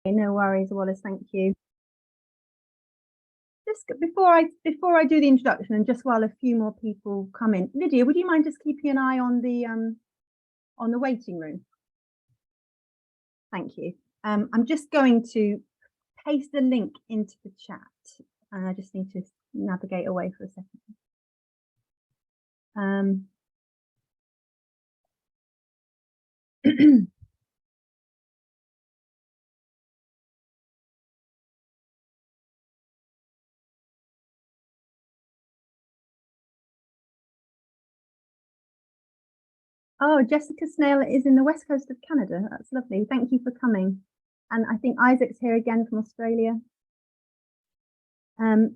No worries, Wallace, thank you. Just before I do the introduction, and just while a few more people come in, Lydia, would you mind just keeping an eye on the waiting room? Thank you. I'm just going to paste the link into the chat, and I just need to navigate away for a second. Oh, Jessica Snail is in the west coast of Canada. That's lovely. Thank you for coming. And I think Isaac's here again from Australia. And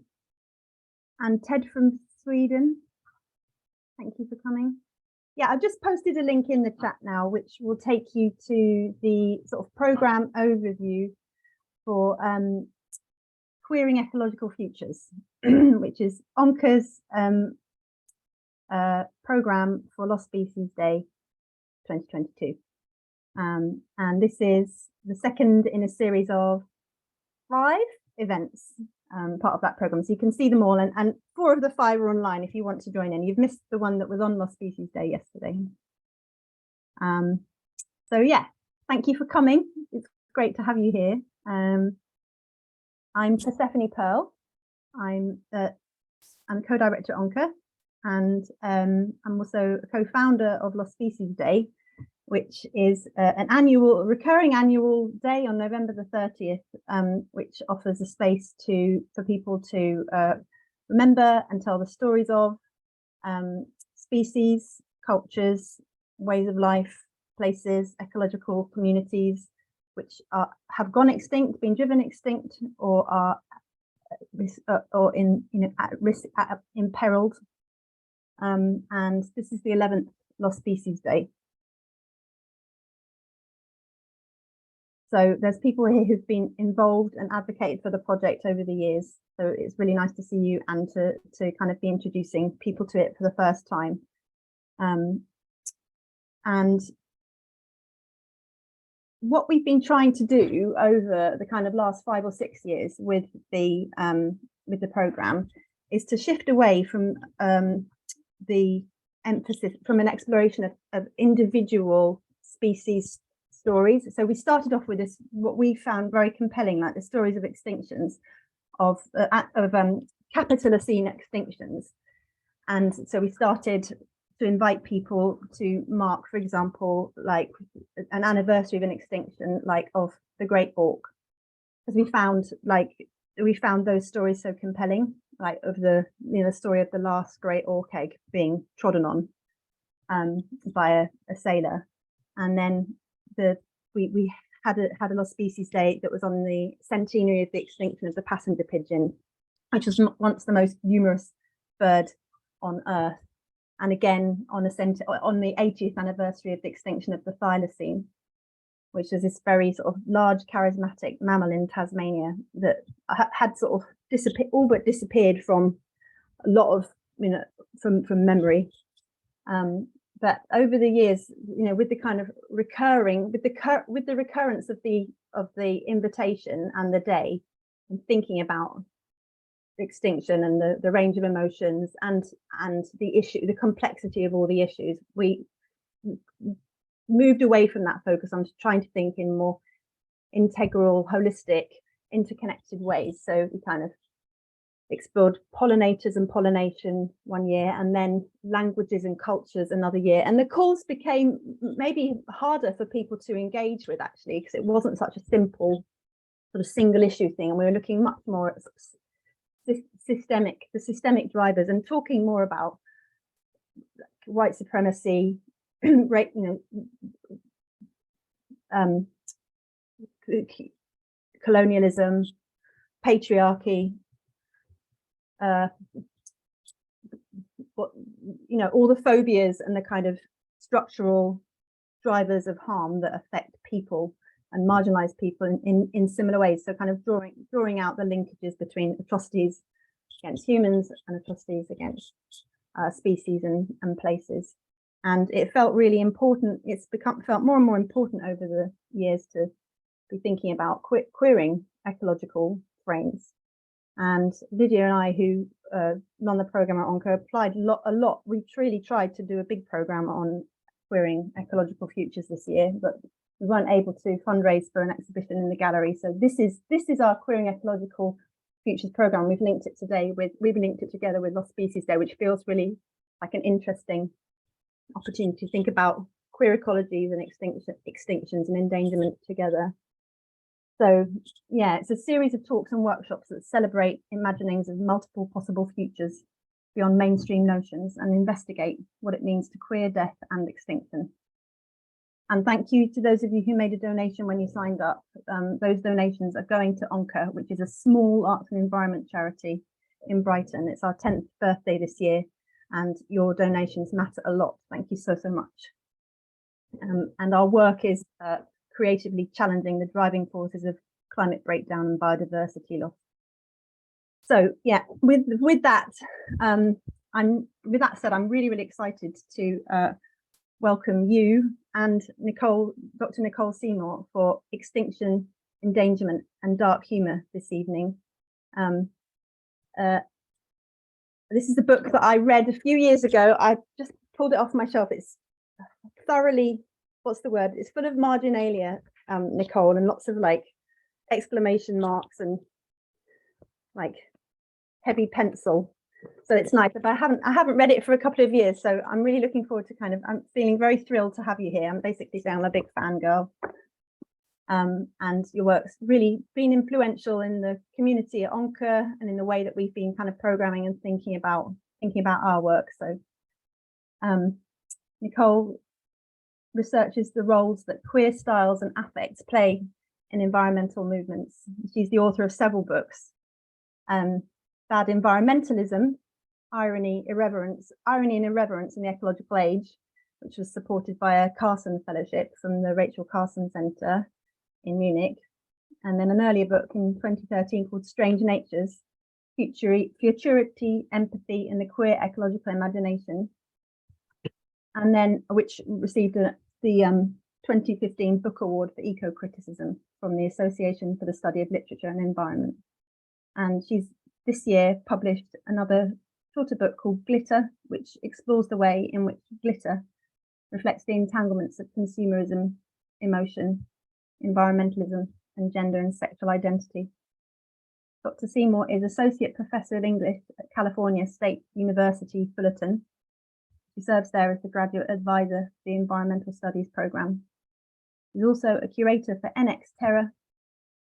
Ted from Sweden. Thank you for coming. Yeah, I've just posted a link in the chat now, which will take you to the sort of program overview for Queering Ecological Futures, which is ONCA's program for Lost Species Day 2022. And this is the second in a series of 5 events, part of that program. So you can see them all, and 4 of the 5 are online if you want to join in. You've missed the one that was on Lost Species Day yesterday. So yeah, thank you for coming. It's great to have you here. I'm Persephone Pearl. I'm co-director at ONCA, and I'm also a co-founder of Lost Species Day, which is an recurring annual day on November the 30th, which offers a space for people to remember and tell the stories of species, cultures, ways of life, places, ecological communities, which have gone extinct, been driven extinct, or are at risk, imperiled. And this is the 11th Lost Species Day. So there's people here who've been involved and advocated for the project over the years. So it's really nice to see you and to kind of be introducing people to it for the first time. And what we've been trying to do over the kind of last 5 or 6 years with the program is to shift away from the emphasis from an exploration of individual species stories. So we started off with this, what we found very compelling, like the stories of extinctions, of Capitalocene extinctions. And so we started to invite people to mark, for example, like an anniversary of an extinction, like of the great auk, because we found those stories so compelling, like of the story of the last great auk egg being trodden on by a sailor. And then we had a Lost Species Day that was on the centenary of the extinction of the passenger pigeon, which was once the most numerous bird on Earth, and again on the 80th anniversary of the extinction of the Thylacine, which was this very sort of large charismatic mammal in Tasmania that had sort of all but disappeared from a lot of from memory. But over the years, with the kind of recurrence of the invitation and the day, and thinking about extinction and the range of emotions and the complexity of all the issues, we moved away from that focus on trying to think in more integral, holistic, interconnected ways. So we kind of explored pollinators and pollination one year, and then languages and cultures another year. And the calls became maybe harder for people to engage with, actually, because it wasn't such a simple sort of single issue thing. And we were looking much more at the systemic drivers, and talking more about white supremacy, colonialism, patriarchy, all the phobias and the kind of structural drivers of harm that affect people and marginalized people in similar ways. So kind of drawing out the linkages between atrocities against humans and atrocities against species and places. And it felt really important. It's felt more and more important over the years to be thinking about queering ecological frames. And Lydia and I, who run the program at Onco, applied a lot. We really tried to do a big program on queering ecological futures this year, but we weren't able to fundraise for an exhibition in the gallery. So this is our Queering Ecological Futures program. We've linked it together with Lost Species Day, which feels really like an interesting opportunity to think about queer ecologies and extinctions and endangerment together. So yeah, it's a series of talks and workshops that celebrate imaginings of multiple possible futures beyond mainstream notions and investigate what it means to queer death and extinction. And thank you to those of you who made a donation when you signed up. Those donations are going to Onca, which is a small arts and environment charity in Brighton. It's our 10th birthday this year, and your donations matter a lot. Thank you so much. And our work is creatively challenging the driving forces of climate breakdown and biodiversity loss. So yeah, with that said, I'm really excited to welcome you and Dr. Nicole Seymour for Extinction, Endangerment and Dark Humour this evening. This is a book that I read a few years ago. I just pulled it off my shelf. It's thoroughly, what's the word? It's full of marginalia, Nicole, and lots of like exclamation marks and like heavy pencil. So it's nice. But I haven't read it for a couple of years, so I'm really looking forward to I'm feeling very thrilled to have you here. I'm basically saying I'm a big fangirl. And your work's really been influential in the community at Onca and in the way that we've been kind of programming and thinking about our work. So Nicole researches the roles that queer styles and affects play in environmental movements. She's the author of several books. Bad Environmentalism, Irony and Irreverence in the Ecological Age, which was supported by a Carson Fellowship from the Rachel Carson Centre in Munich. And then an earlier book in 2013 called Strange Natures, Futurity, Empathy and the Queer Ecological Imagination. And then which received the 2015 Book Award for Eco-Criticism from the Association for the Study of Literature and Environment. And she's this year published another shorter book called Glitter, which explores the way in which glitter reflects the entanglements of consumerism, emotion, environmentalism, and gender and sexual identity. Dr. Seymour is Associate Professor of English at California State University, Fullerton. She serves there as the Graduate Advisor for the Environmental Studies Programme. She's also a curator for NX Terra,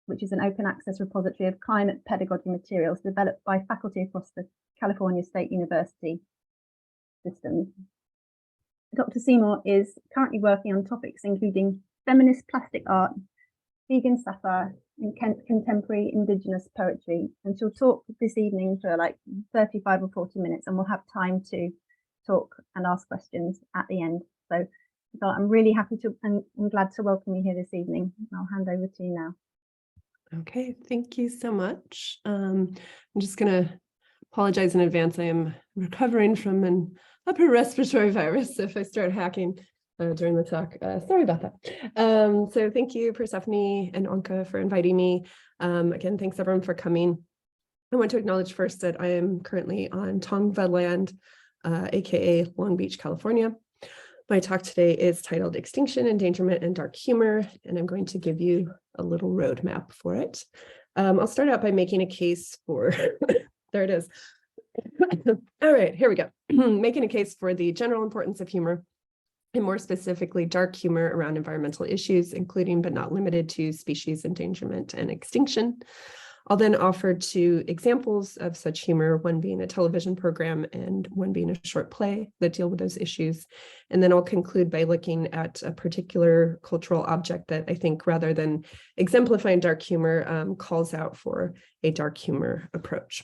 which is an open access repository of climate pedagogy materials developed by faculty across the California State University systems. Dr. Seymour is currently working on topics including feminist plastic art, vegan satire, and contemporary Indigenous poetry. And she'll talk this evening for like 35 or 40 minutes, and we'll have time to talk and ask questions at the end. So I'm really happy to and I'm glad to welcome you here this evening. I'll hand over to you now. Okay, thank you so much. I'm just going to apologize in advance. I am recovering from an upper respiratory virus. So if I start hacking during the talk, sorry about that. So thank you, Persephone and Onca, for inviting me. Again, thanks everyone for coming. I want to acknowledge first that I am currently on Tongva land, aka Long Beach, California. My talk today is titled Extinction, Endangerment, and Dark Humor, and I'm going to give you a little roadmap for it. I'll start out by making a case for, there it is. All right, here we go. Making a case for the general importance of humor, and more specifically, dark humor around environmental issues, including but not limited to species endangerment and extinction. I'll then offer two examples of such humor, one being a television program and one being a short play that deal with those issues. And then I'll conclude by looking at a particular cultural object that I think, rather than exemplifying dark humor, calls out for a dark humor approach.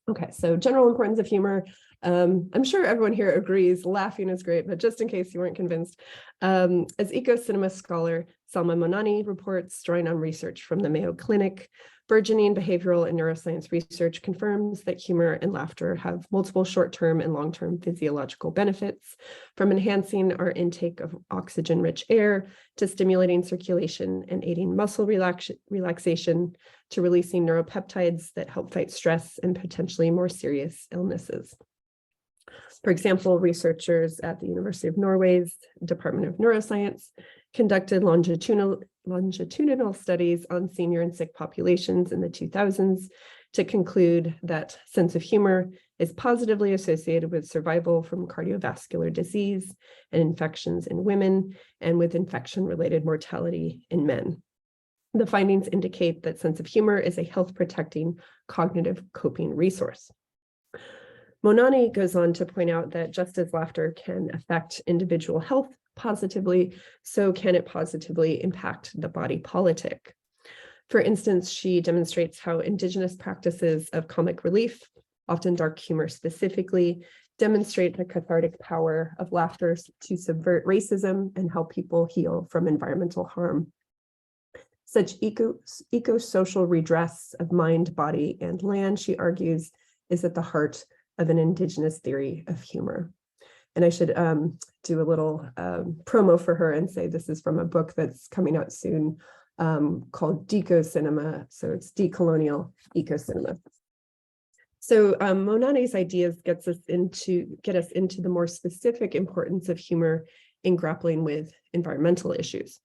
Okay, so general importance of humor. I'm sure everyone here agrees laughing is great, but just in case you weren't convinced, as eco-cinema scholar Salma Monani reports, drawing on research from the Mayo Clinic, burgeoning behavioral and neuroscience research confirms that humor and laughter have multiple short-term and long-term physiological benefits, from enhancing our intake of oxygen-rich air to stimulating circulation and aiding muscle relaxation to releasing neuropeptides that help fight stress and potentially more serious illnesses. For example, researchers at the University of Norway's Department of Neuroscience conducted longitudinal studies on senior and sick populations in the 2000s to conclude that sense of humor is positively associated with survival from cardiovascular disease and infections in women, and with infection-related mortality in men. The findings indicate that sense of humor is a health-protecting cognitive coping resource. Monani goes on to point out that just as laughter can affect individual health positively, so can it positively impact the body politic. For instance, she demonstrates how indigenous practices of comic relief, often dark humor specifically, demonstrate the cathartic power of laughter to subvert racism and help people heal from environmental harm. Such eco-social redress of mind, body, and land, she argues, is at the heart of an indigenous theory of humor. And I should do a little promo for her and say this is from a book that's coming out soon called Deco-Cinema. So it's decolonial eco-cinema. So Monani's ideas get us into the more specific importance of humor in grappling with environmental issues.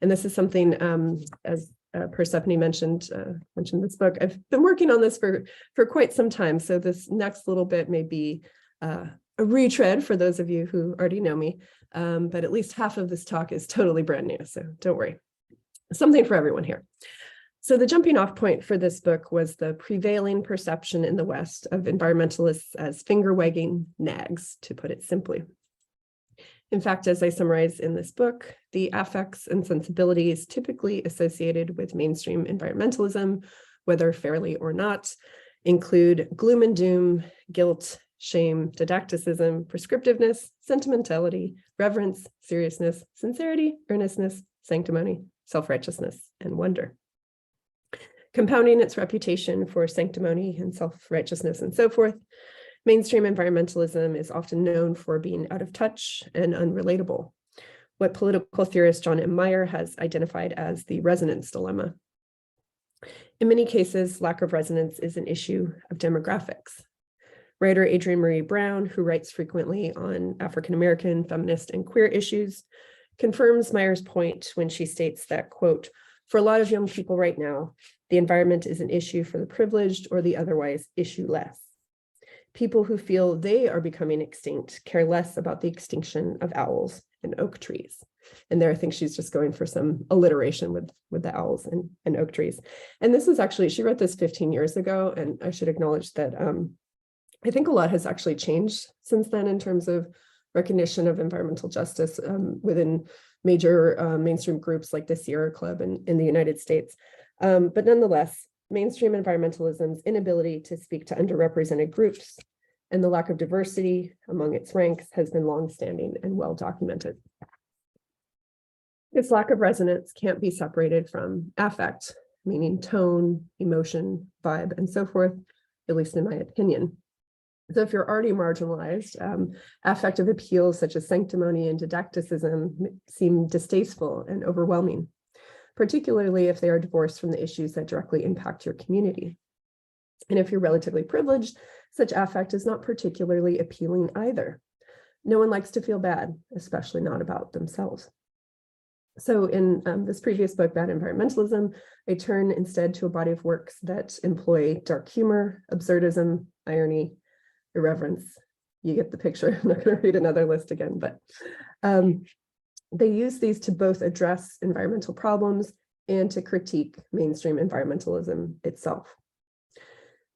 And this is something, as Persephone mentioned this book, I've been working on this for quite some time. So this next little bit may be a retread for those of you who already know me, but at least half of this talk is totally brand new, so don't worry. Something for everyone here. So the jumping off point for this book was the prevailing perception in the West of environmentalists as finger-wagging nags, to put it simply. In fact, as I summarize in this book, the affects and sensibilities typically associated with mainstream environmentalism, whether fairly or not, include gloom and doom, guilt, shame, didacticism, prescriptiveness, sentimentality, reverence, seriousness, sincerity, earnestness, sanctimony, self-righteousness, and wonder. Compounding its reputation for sanctimony and self-righteousness and so forth, mainstream environmentalism is often known for being out of touch and unrelatable, what political theorist John M. Meyer has identified as the resonance dilemma. In many cases, lack of resonance is an issue of demographics. Writer Adrienne Marie Brown, who writes frequently on African-American, feminist, and queer issues, confirms Meyer's point when she states that, quote, for a lot of young people right now, the environment is an issue for the privileged or the otherwise issue-less. People who feel they are becoming extinct care less about the extinction of owls and oak trees. And there, I think she's just going for some alliteration with the owls and oak trees. And this is actually, she wrote this 15 years ago, and I should acknowledge that I think a lot has actually changed since then in terms of recognition of environmental justice within major mainstream groups like the Sierra Club in the United States. But nonetheless, mainstream environmentalism's inability to speak to underrepresented groups and the lack of diversity among its ranks has been longstanding and well documented. This lack of resonance can't be separated from affect, meaning tone, emotion, vibe, and so forth, at least in my opinion. So if you're already marginalized, affective appeals such as sanctimony and didacticism seem distasteful and overwhelming, particularly if they are divorced from the issues that directly impact your community. And if you're relatively privileged, such affect is not particularly appealing either. No one likes to feel bad, especially not about themselves. So in this previous book, Bad Environmentalism, I turn instead to a body of works that employ dark humor, absurdism, irony, irreverence. You get the picture. I'm not going to read another list again, but they use these to both address environmental problems and to critique mainstream environmentalism itself.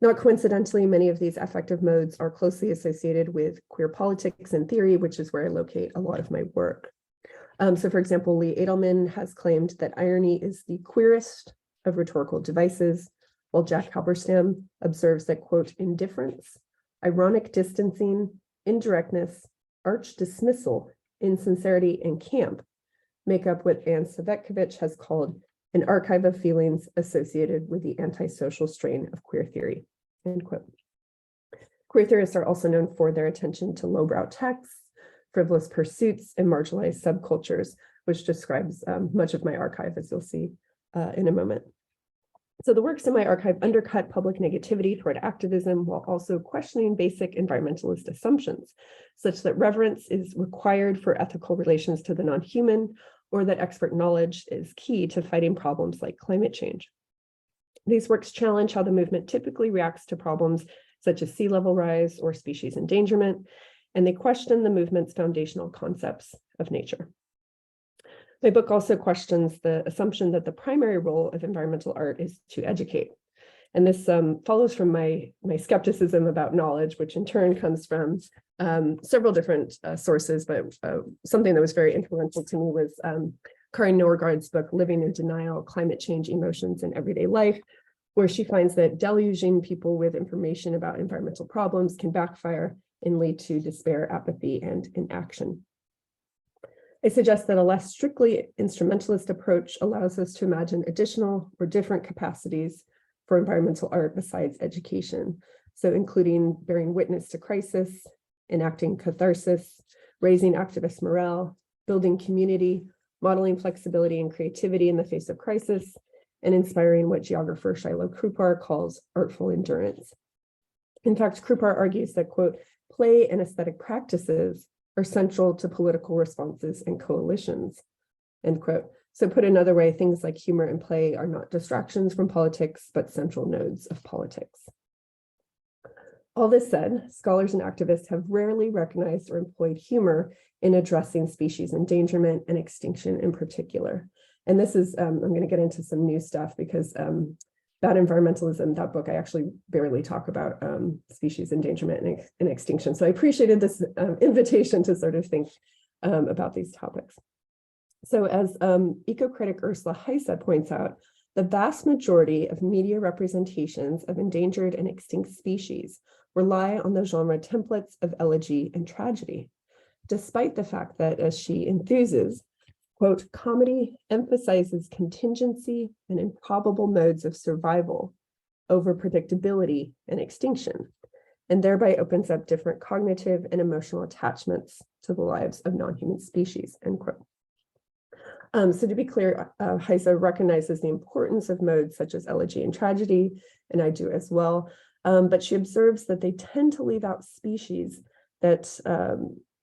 Not coincidentally, many of these affective modes are closely associated with queer politics and theory, which is where I locate a lot of my work. So for example, Lee Edelman has claimed that irony is the queerest of rhetorical devices, while Jack Halberstam observes that, quote, indifference, ironic distancing, indirectness, arch dismissal, insincerity, and camp make up what Anne Savetkovich has called an archive of feelings associated with the antisocial strain of queer theory, end quote. Queer theorists are also known for their attention to lowbrow texts, frivolous pursuits, and marginalized subcultures, which describes much of my archive, as you'll see in a moment. So the works in my archive undercut public negativity toward activism while also questioning basic environmentalist assumptions, such that reverence is required for ethical relations to the non-human, or that expert knowledge is key to fighting problems like climate change. These works challenge how the movement typically reacts to problems such as sea level rise or species endangerment, and they question the movement's foundational concepts of nature. My book also questions the assumption that the primary role of environmental art is to educate. And this follows from my skepticism about knowledge, which in turn comes from several different sources, but something that was very influential to me was Karin Norgaard's book, Living in Denial, Climate Change, Emotions, and Everyday Life, where she finds that deluging people with information about environmental problems can backfire and lead to despair, apathy, and inaction. I suggest that a less strictly instrumentalist approach allows us to imagine additional or different capacities for environmental art besides education. So including bearing witness to crisis, enacting catharsis, raising activist morale, building community, modeling flexibility and creativity in the face of crisis, and inspiring what geographer Shiloh Krupar calls artful endurance. In fact, Krupar argues that, quote, play and aesthetic practices are central to political responses and coalitions, end quote. So put another way, things like humor and play are not distractions from politics, but central nodes of politics. All this said, scholars and activists have rarely recognized or employed humor in addressing species endangerment and extinction in particular. And this is, I'm going to get into some new stuff because Bad Environmentalism, that book, I actually barely talk about species endangerment and extinction. So I appreciated this invitation to sort of think about these topics. So as eco-critic Ursula Heise points out, the vast majority of media representations of endangered and extinct species rely on the genre templates of elegy and tragedy, despite the fact that, as she enthuses, quote, comedy emphasizes contingency and improbable modes of survival over predictability and extinction, and thereby opens up different cognitive and emotional attachments to the lives of non-human species, end quote. So to be clear, Heise recognizes the importance of modes such as elegy and tragedy, and I do as well, but she observes that they tend to leave out species that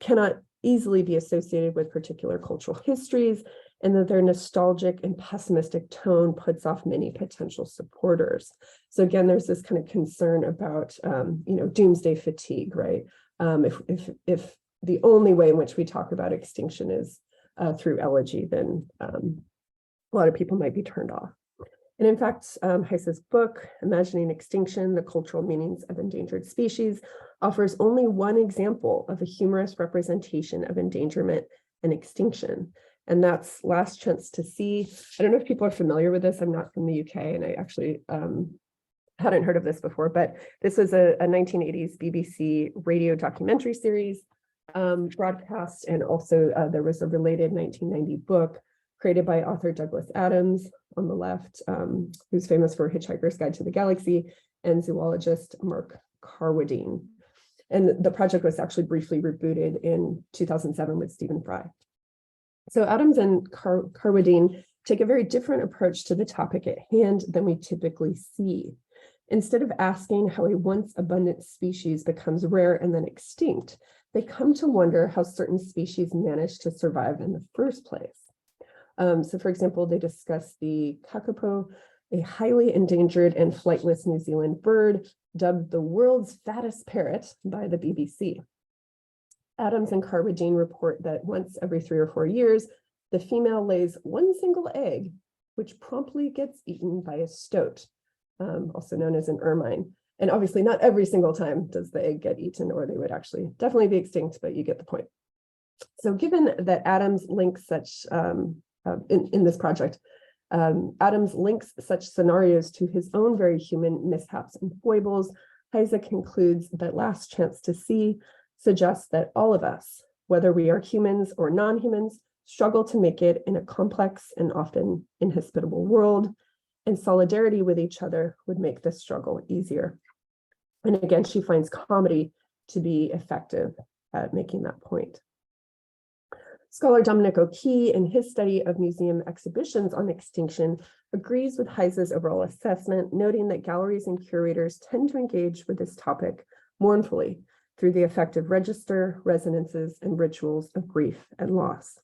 cannot easily be associated with particular cultural histories, and that their nostalgic and pessimistic tone puts off many potential supporters. So again, there's this kind of concern about, doomsday fatigue, right? If the only way in which we talk about extinction is through elegy, then a lot of people might be turned off. And in fact, Heise's book, Imagining Extinction, The Cultural Meanings of Endangered Species, offers only one example of a humorous representation of endangerment and extinction. And that's Last Chance to See. I don't know if people are familiar with this. I'm not from the UK, and I actually hadn't heard of this before, but this was a 1980s BBC radio documentary series broadcast, and also there was a related 1990 book created by author Douglas Adams on the left, who's famous for Hitchhiker's Guide to the Galaxy, and zoologist Mark Carwadine. And the project was actually briefly rebooted in 2007 with Stephen Fry. So Adams and Carwadine take a very different approach to the topic at hand than we typically see. Instead of asking how a once abundant species becomes rare and then extinct, they come to wonder how certain species managed to survive in the first place. So for example, they discuss the kakapo, a highly endangered and flightless New Zealand bird dubbed the world's fattest parrot by the BBC. Adams and Carwadine report that once every 3 or 4 years, the female lays one single egg, which promptly gets eaten by a stoat, also known as an ermine. And obviously not every single time does the egg get eaten, or they would actually definitely be extinct, but you get the point. So given that Adams links such, in this project, Adams links such scenarios to his own very human mishaps and foibles, Heise concludes that last chance to see suggests that all of us, whether we are humans or non-humans, struggle to make it in a complex and often inhospitable world, and solidarity with each other would make this struggle easier. And again, she finds comedy to be effective at making that point. Scholar Dominic O'Key, in his study of museum exhibitions on extinction, agrees with Heise's overall assessment, noting that galleries and curators tend to engage with this topic mournfully through the effective register, resonances, and rituals of grief and loss.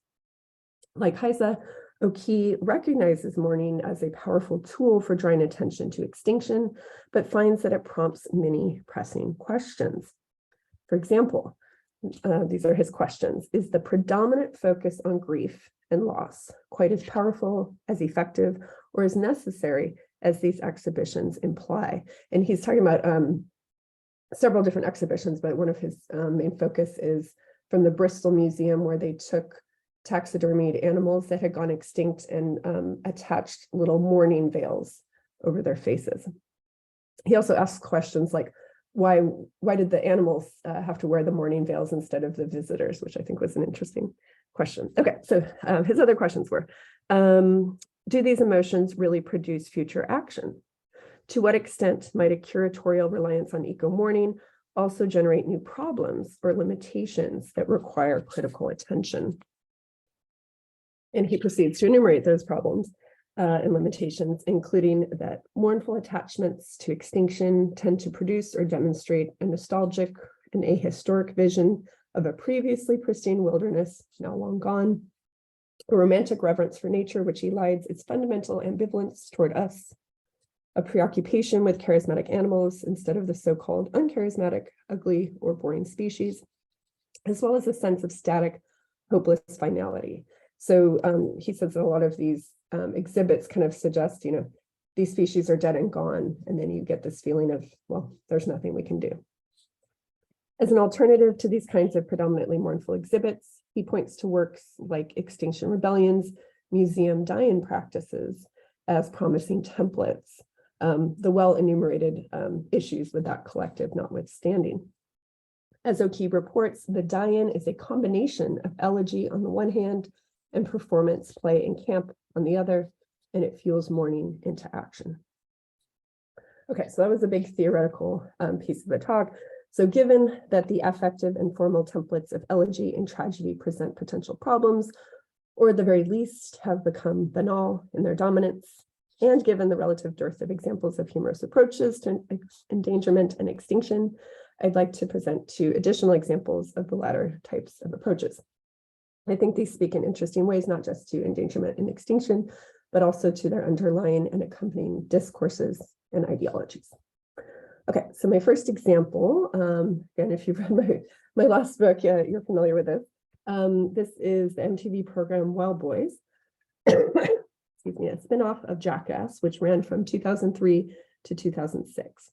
Like Heise, O'Key recognizes mourning as a powerful tool for drawing attention to extinction, but finds that it prompts many pressing questions. For example, these are his questions. Is the predominant focus on grief and loss quite as powerful, as effective, or as necessary as these exhibitions imply? And he's talking about several different exhibitions, but one of his main focus is from the Bristol Museum, where they took taxidermied animals that had gone extinct and attached little mourning veils over their faces. He also asks questions like, why did the animals have to wear the mourning veils instead of the visitors, which I think was an interesting question. Okay, so his other questions were, do these emotions really produce future action? To what extent might a curatorial reliance on eco-mourning also generate new problems or limitations that require critical attention? And he proceeds to enumerate those problems and limitations, including that mournful attachments to extinction tend to produce or demonstrate a nostalgic and ahistoric vision of a previously pristine wilderness, now long gone, a romantic reverence for nature, which elides its fundamental ambivalence toward us, a preoccupation with charismatic animals instead of the so-called uncharismatic, ugly, or boring species, as well as a sense of static, hopeless finality. So he says that a lot of these exhibits kind of suggest, these species are dead and gone, and then you get this feeling of, well, there's nothing we can do. As an alternative to these kinds of predominantly mournful exhibits, he points to works like Extinction Rebellion's museum die-in practices as promising templates, the well-enumerated issues with that collective notwithstanding. As O'Key reports, the die-in is a combination of elegy on the one hand and performance, play, and camp on the other, and it fuels mourning into action. Okay, so that was a big theoretical piece of the talk. So given that the affective and formal templates of elegy and tragedy present potential problems, or at the very least have become banal in their dominance, and given the relative dearth of examples of humorous approaches to endangerment and extinction, I'd like to present two additional examples of the latter types of approaches. I think these speak in interesting ways, not just to endangerment and extinction, but also to their underlying and accompanying discourses and ideologies. Okay, so my first example, again, if you've read my last book, yeah, you're familiar with this. This is the MTV program Wild Boys, excuse me, a spinoff of Jackass, which ran from 2003 to 2006.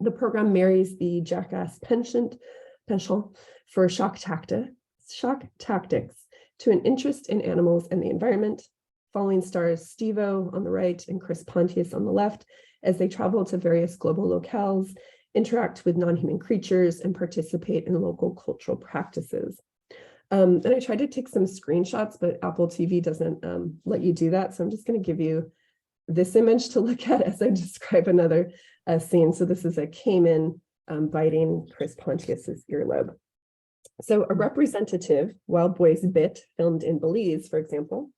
The program marries the Jackass penchant for shock tactics to an interest in animals and the environment, following stars Steve-O on the right and Chris Pontius on the left as they travel to various global locales, interact with non-human creatures, and participate in local cultural practices. And I tried to take some screenshots, but Apple TV doesn't let you do that. So I'm just going to give you this image to look at as I describe another scene. So this is a caiman biting Chris Pontius's earlobe. So a representative Wild Boys bit filmed in Belize, for example,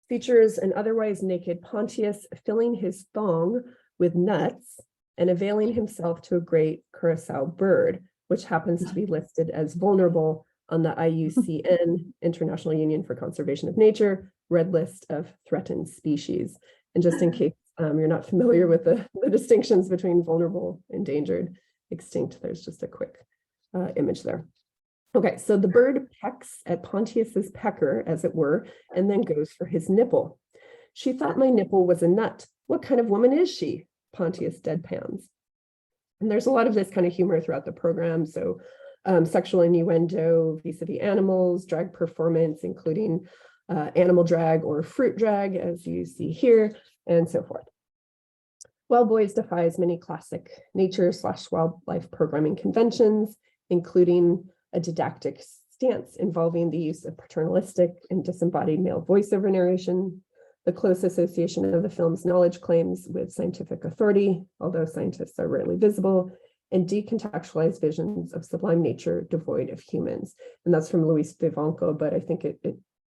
features an otherwise naked Pontius filling his thong with nuts and availing himself to a great curassow bird, which happens to be listed as vulnerable on the IUCN, International Union for Conservation of Nature, red list of threatened species. And just in case you're not familiar with the distinctions between vulnerable, endangered, extinct, there's just a quick image there. Okay, so the bird pecks at Pontius's pecker, as it were, and then goes for his nipple. She thought my nipple was a nut. What kind of woman is she? Pontius deadpans. And there's a lot of this kind of humor throughout the program. So sexual innuendo vis-a-vis animals, drag performance, including animal drag or fruit drag, as you see here, and so forth. Wild Boys defies many classic nature/wildlife programming conventions, including a didactic stance involving the use of paternalistic and disembodied male voiceover narration, the close association of the film's knowledge claims with scientific authority, although scientists are rarely visible, and decontextualized visions of sublime nature devoid of humans. And that's from Luis Vivanco, but I think it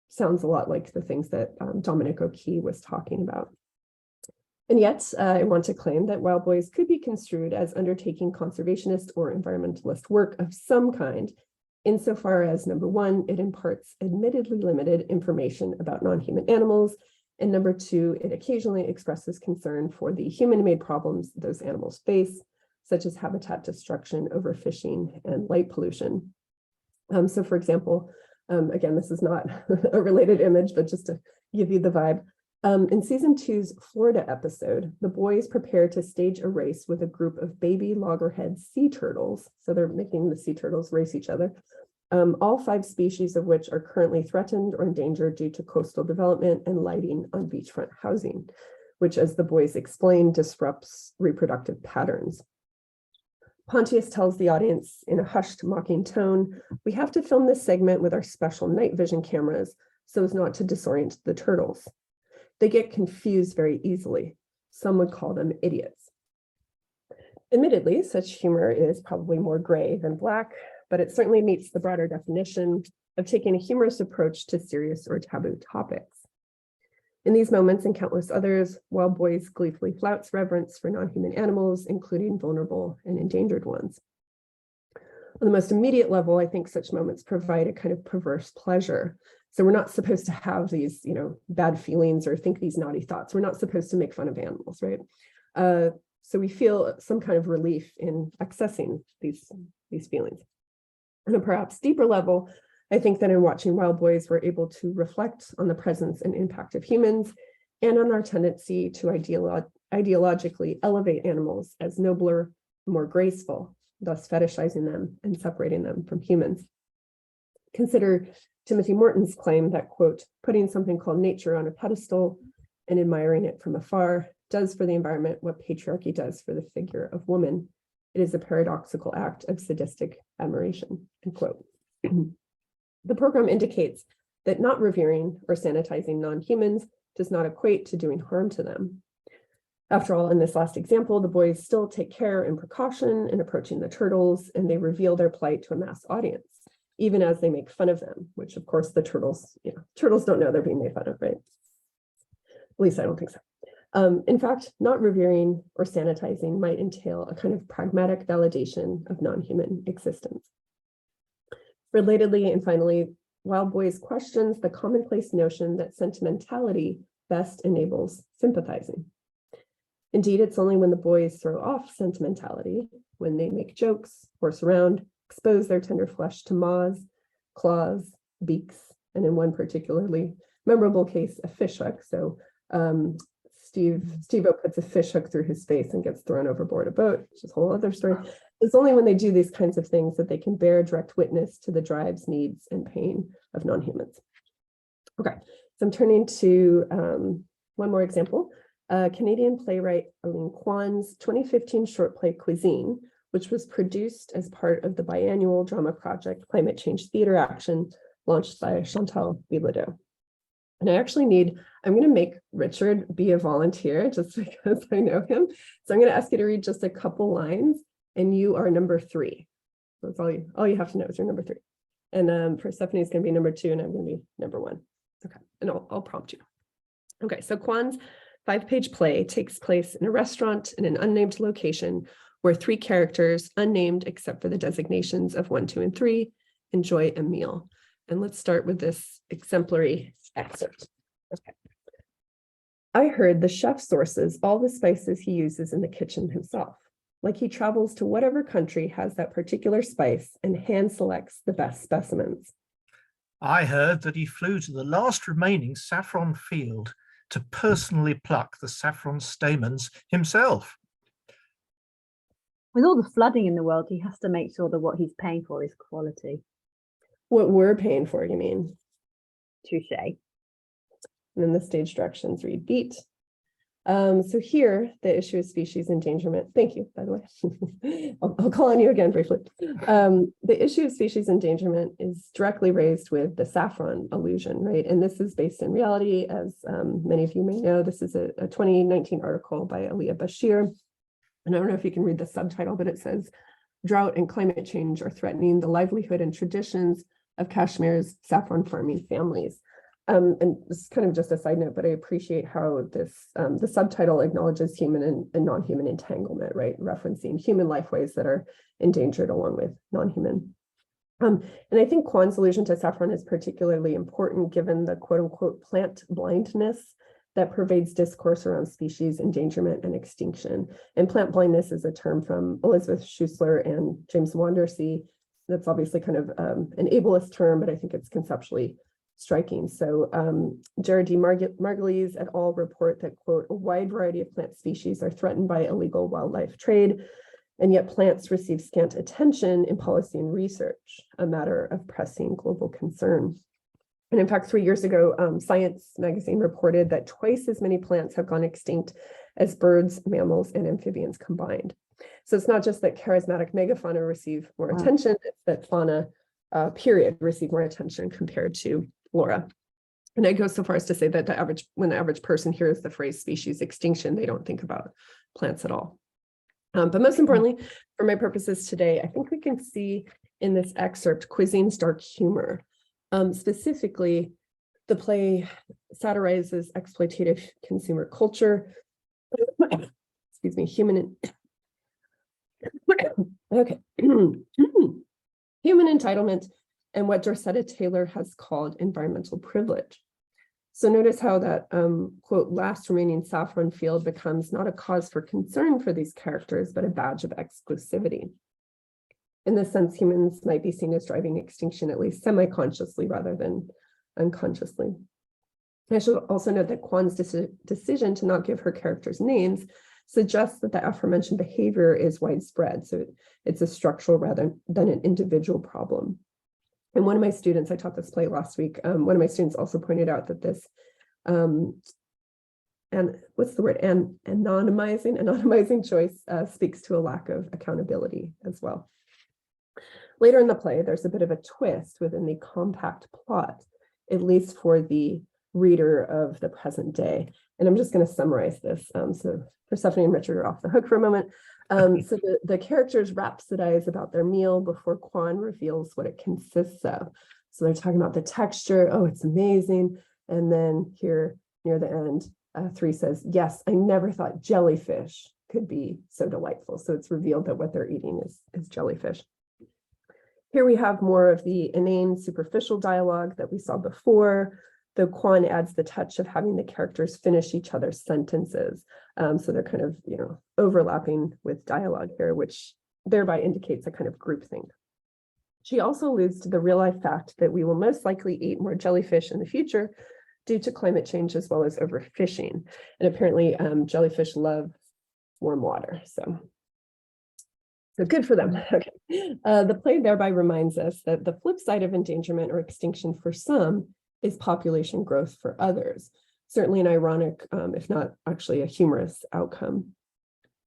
sounds a lot like the things that Dominic O'Kee was talking about. And yet, I want to claim that Wild Boys could be construed as undertaking conservationist or environmentalist work of some kind, insofar as, number one, it imparts admittedly limited information about non-human animals, and number two, it occasionally expresses concern for the human-made problems those animals face, such as habitat destruction, overfishing, and light pollution. So for example, again, this is not a related image, but just to give you the vibe, in season 2's Florida episode, the boys prepare to stage a race with a group of baby loggerhead sea turtles. So they're making the sea turtles race each other. All 5 species of which are currently threatened or endangered due to coastal development and lighting on beachfront housing, which, as the boys explain, disrupts reproductive patterns. Pontius tells the audience in a hushed, mocking tone, "We have to film this segment with our special night vision cameras so as not to disorient the turtles. They get confused very easily. Some would call them idiots." Admittedly, such humor is probably more gray than black, but it certainly meets the broader definition of taking a humorous approach to serious or taboo topics. In these moments and countless others, Wild Boys gleefully flouts reverence for non-human animals, including vulnerable and endangered ones. On the most immediate level, I think such moments provide a kind of perverse pleasure. So we're not supposed to have these, bad feelings or think these naughty thoughts. We're not supposed to make fun of animals, right? So we feel some kind of relief in accessing these feelings. On a perhaps deeper level, I think that in watching Wild Boys, we're able to reflect on the presence and impact of humans and on our tendency to ideologically elevate animals as nobler, more graceful, thus fetishizing them and separating them from humans. Consider Timothy Morton's claim that, quote, "putting something called nature on a pedestal and admiring it from afar does for the environment what patriarchy does for the figure of woman. It is a paradoxical act of sadistic admiration," end quote. The program indicates that not revering or sanitizing non-humans does not equate to doing harm to them. After all, in this last example, the boys still take care and precaution in approaching the turtles, and they reveal their plight to a mass audience, even as they make fun of them, which of course the turtles don't know they're being made fun of, right? At least I don't think so. In fact, not revering or sanitizing might entail a kind of pragmatic validation of non-human existence. Relatedly, and finally, Wild Boys questions the commonplace notion that sentimentality best enables sympathizing. Indeed, it's only when the boys throw off sentimentality, when they make jokes, horse around, expose their tender flesh to maws, claws, beaks, and in one particularly memorable case, a fish hook. So Steve-O puts a fish hook through his face and gets thrown overboard a boat, which is a whole other story. It's only when they do these kinds of things that they can bear direct witness to the drives, needs, and pain of non-humans. Okay, so I'm turning to one more example. Canadian playwright Elyne Quan's 2015 short play Cuisine, which was produced as part of the biannual drama project Climate Change Theatre Action, launched by Chantal Bilodeau. And I'm going to make Richard be a volunteer just because I know him. So I'm going to ask you to read just a couple lines, and you are number 3. So that's all you have to know is you're number 3. And for Stephanie's going to be number 2, and I'm going to be number 1. Okay, and I'll prompt you. Okay, so Quan's 5-page play takes place in a restaurant in an unnamed location where 3 characters, unnamed except for the designations of 1, 2, and 3, enjoy a meal. And let's start with this exemplary excerpt. Okay. "I heard the chef sources all the spices he uses in the kitchen himself, like he travels to whatever country has that particular spice and hand selects the best specimens. I heard that he flew to the last remaining saffron field to personally pluck the saffron stamens himself. With all the flooding in the world, he has to make sure that what he's paying for is quality." What we're paying for, you mean? Touche. And then the stage directions read: beat, So here, the issue of species endangerment. Thank you, by the way. I'll call on you again briefly. The issue of species endangerment is directly raised with the saffron illusion, right? And this is based in reality, as many of you may know. This is a 2019 article by Aliyah Bashir. And I don't know if you can read the subtitle, but it says, "Drought and climate change are threatening the livelihood and traditions of Kashmir's saffron farming families." And this is kind of just a side note, but I appreciate how this the subtitle acknowledges human and non-human entanglement, right? Referencing human lifeways that are endangered along with non-human. And I think Quan's allusion to saffron is particularly important given the quote unquote plant blindness that pervades discourse around species endangerment and extinction. And plant blindness is a term from Elizabeth Schussler and James Wandersea. That's obviously kind of an ableist term, but I think it's conceptually striking. So Jared D. Margulies et al. Report that, quote, "a wide variety of plant species are threatened by illegal wildlife trade, and yet plants receive scant attention in policy and research, a matter of pressing global concern." And in fact, 3 years ago, Science magazine reported that twice as many plants have gone extinct as birds, mammals, and amphibians combined. So it's not just that charismatic megafauna receive more attention, it's that fauna, period, receive more attention compared to flora. And I go so far as to say that when the average person hears the phrase species extinction, they don't think about plants at all. But most importantly, for my purposes today, I think we can see in this excerpt Cuisine's dark humor. Specifically, the play satirizes exploitative consumer culture. Excuse me, human entitlement, and what Dorcetta Taylor has called environmental privilege. So notice how that, quote, "last remaining saffron field" becomes not a cause for concern for these characters, but a badge of exclusivity. In this sense, humans might be seen as driving extinction, at least semi-consciously rather than unconsciously. I should also note that Quan's decision to not give her characters names suggests that the aforementioned behavior is widespread. So it's a structural rather than an individual problem. And one of my students, I taught this play last week, one of my students also pointed out that this, anonymizing choice speaks to a lack of accountability as well. Later in the play, there's a bit of a twist within the compact plot, at least for the reader of the present day. And I'm just going to summarize this. So Persephone and Richard are off the hook for a moment. So the characters rhapsodize about their meal before Quan reveals what it consists of. So they're talking about the texture. Oh, it's amazing. And then here near the end, 3 says, "Yes, I never thought jellyfish could be so delightful." So it's revealed that what they're eating is jellyfish. Here we have more of the inane, superficial dialogue that we saw before, though Quan adds the touch of having the characters finish each other's sentences. So they're kind of, overlapping with dialogue here, which thereby indicates a kind of groupthink. She also alludes to the real-life fact that we will most likely eat more jellyfish in the future due to climate change as well as overfishing. And apparently jellyfish love warm water. So good for them. Okay. The play thereby reminds us that the flip side of endangerment or extinction for some is population growth for others. Certainly an ironic, if not actually a humorous outcome.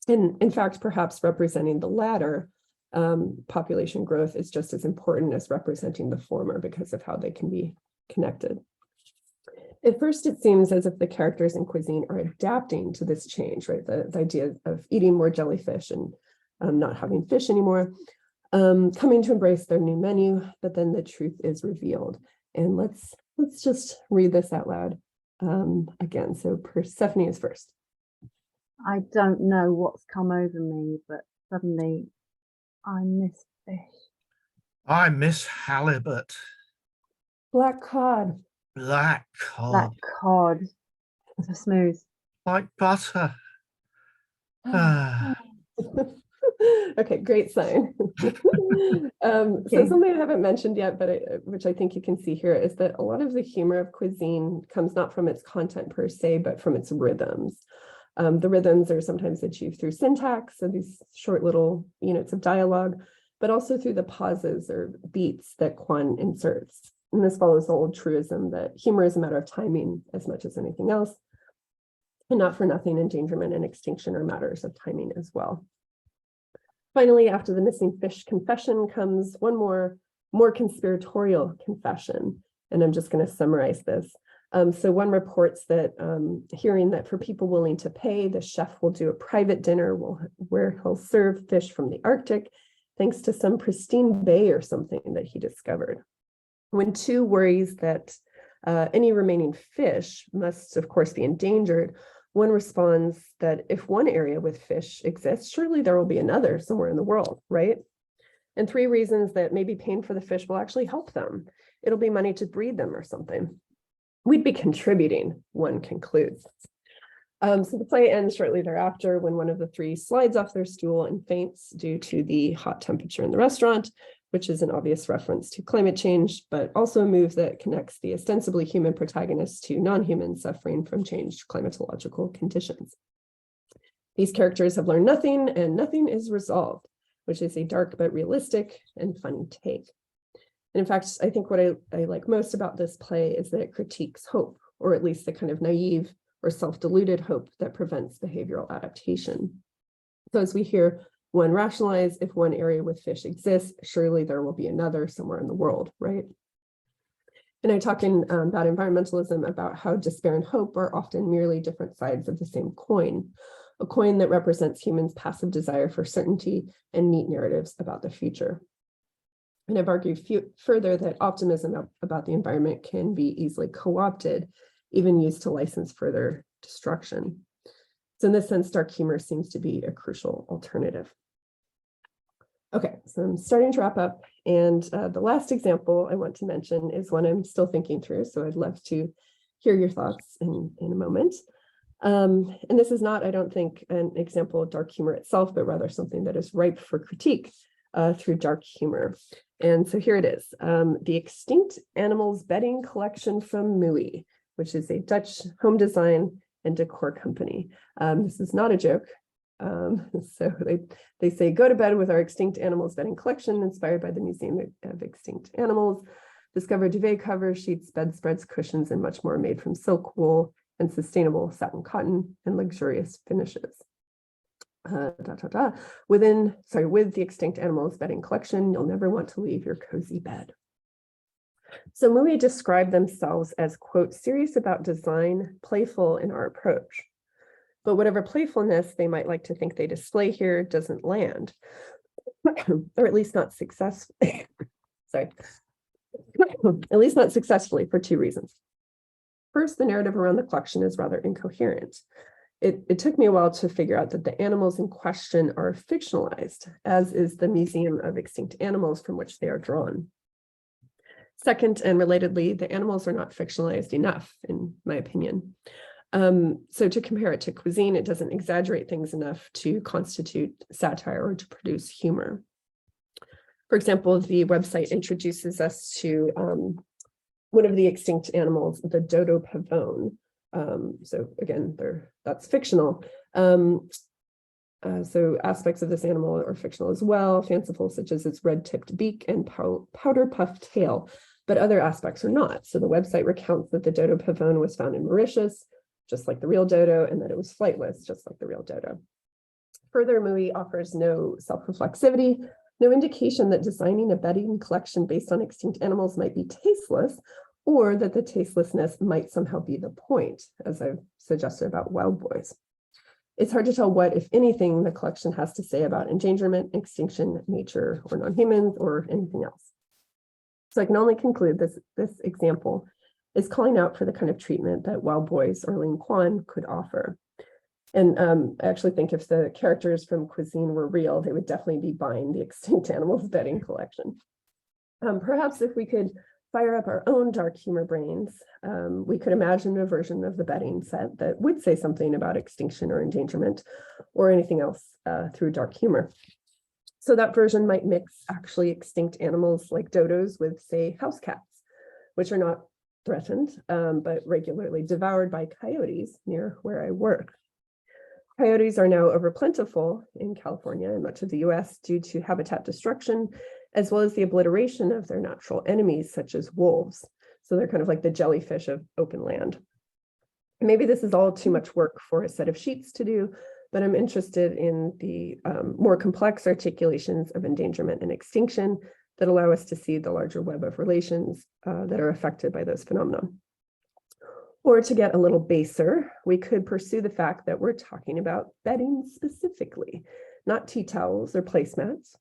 And in fact, perhaps representing the latter, population growth is just as important as representing the former because of how they can be connected. At first, it seems as if the characters in Cuisine are adapting to this change, right? The idea of eating more jellyfish and not having fish anymore, coming to embrace their new menu, but then the truth is revealed. And let's just read this out loud again. So Persephone is first. I don't know what's come over me, but suddenly I miss fish. I miss halibut. Black cod. Black cod. Black cod. So smooth. Like butter. Ah. Okay, great sign. So something I haven't mentioned yet, but which I think you can see here, is that a lot of the humor of Cuisine comes not from its content per se, but from its rhythms. The rhythms are sometimes achieved through syntax, so these short little units of dialogue, but also through the pauses or beats that Quan inserts. And this follows the old truism that humor is a matter of timing as much as anything else. And not for nothing, endangerment and extinction are matters of timing as well. Finally, after the missing fish confession comes one more conspiratorial confession. And I'm just going to summarize this. So one reports that hearing that for people willing to pay, the chef will do a private dinner where he'll serve fish from the Arctic, thanks to some pristine bay or something that he discovered. When two worries that any remaining fish must, of course, be endangered, one responds that if one area with fish exists, surely there will be another somewhere in the world, right? And three reasons that maybe paying for the fish will actually help them. It'll be money to breed them or something. We'd be contributing, one concludes. So the play ends shortly thereafter when one of the three slides off their stool and faints due to the hot temperature in the restaurant, which is an obvious reference to climate change, but also a move that connects the ostensibly human protagonists to non-humans suffering from changed climatological conditions. These characters have learned nothing and nothing is resolved, which is a dark but realistic and funny take. And in fact, I think what I like most about this play is that it critiques hope, or at least the kind of naive or self-deluded hope that prevents behavioral adaptation. So as we hear one rationalize, if one area with fish exists, surely there will be another somewhere in the world, right? And I talk in Bad Environmentalism about how despair and hope are often merely different sides of the same coin, a coin that represents humans' passive desire for certainty and neat narratives about the future. And I've argued further that optimism about the environment can be easily co-opted, even used to license further destruction. So in this sense, dark humor seems to be a crucial alternative. Okay, so I'm starting to wrap up. And the last example I want to mention is one I'm still thinking through. So I'd love to hear your thoughts in a moment. And this is not, I don't think, an example of dark humor itself, but rather something that is ripe for critique through dark humor. And so here it is, the Extinct Animals Bedding Collection from Moooi, which is a Dutch home design and decor company. This is not a joke. So they say, go to bed with our Extinct Animals Bedding Collection, inspired by the Museum of Extinct Animals. Discover duvet covers, sheets, bedspreads, cushions, and much more made from silk, wool, and sustainable satin cotton and luxurious finishes. With the Extinct Animals Bedding Collection, you'll never want to leave your cozy bed. So Moooi described themselves as, quote, serious about design, playful in our approach. But whatever playfulness they might like to think they display here doesn't land, or at least not successfully. Sorry, at least not successfully for two reasons. First, the narrative around the collection is rather incoherent. It took me a while to figure out that the animals in question are fictionalized, as is the Museum of Extinct Animals from which they are drawn. Second, and relatedly, the animals are not fictionalized enough, in my opinion. So to compare it to Cuisine, it doesn't exaggerate things enough to constitute satire or to produce humor. For example, the website introduces us to one of the extinct animals, the dodo pavone. So again, that's fictional. So aspects of this animal are fictional as well, fanciful, such as its red-tipped beak and powder-puffed tail, but other aspects are not. So the website recounts that the dodo pavone was found in Mauritius, just like the real dodo, and that it was flightless, just like the real dodo. Further, Moooi offers no self-reflexivity, no indication that designing a bedding collection based on extinct animals might be tasteless, or that the tastelessness might somehow be the point, as I've suggested about Wild Boys. It's hard to tell what, if anything, the collection has to say about endangerment, extinction, nature, or non-humans, or anything else. So I can only conclude this example is calling out for the kind of treatment that Wild Boys or Elyne Quan could offer. And I actually think if the characters from Cuisine were real, they would definitely be buying the Extinct Animals Bedding Collection. Perhaps if we could fire up our own dark humor brains, we could imagine a version of the bedding set that would say something about extinction or endangerment or anything else through dark humor. So that version might mix actually extinct animals like dodos with, say, house cats, which are not threatened, but regularly devoured by coyotes near where I work. Coyotes are now overplentiful in California and much of the US due to habitat destruction, as well as the obliteration of their natural enemies, such as wolves. So they're kind of like the jellyfish of open land. Maybe this is all too much work for a set of sheets to do, but I'm interested in the more complex articulations of endangerment and extinction that allow us to see the larger web of relations that are affected by those phenomena. Or to get a little baser, we could pursue the fact that we're talking about bedding specifically, not tea towels or placemats.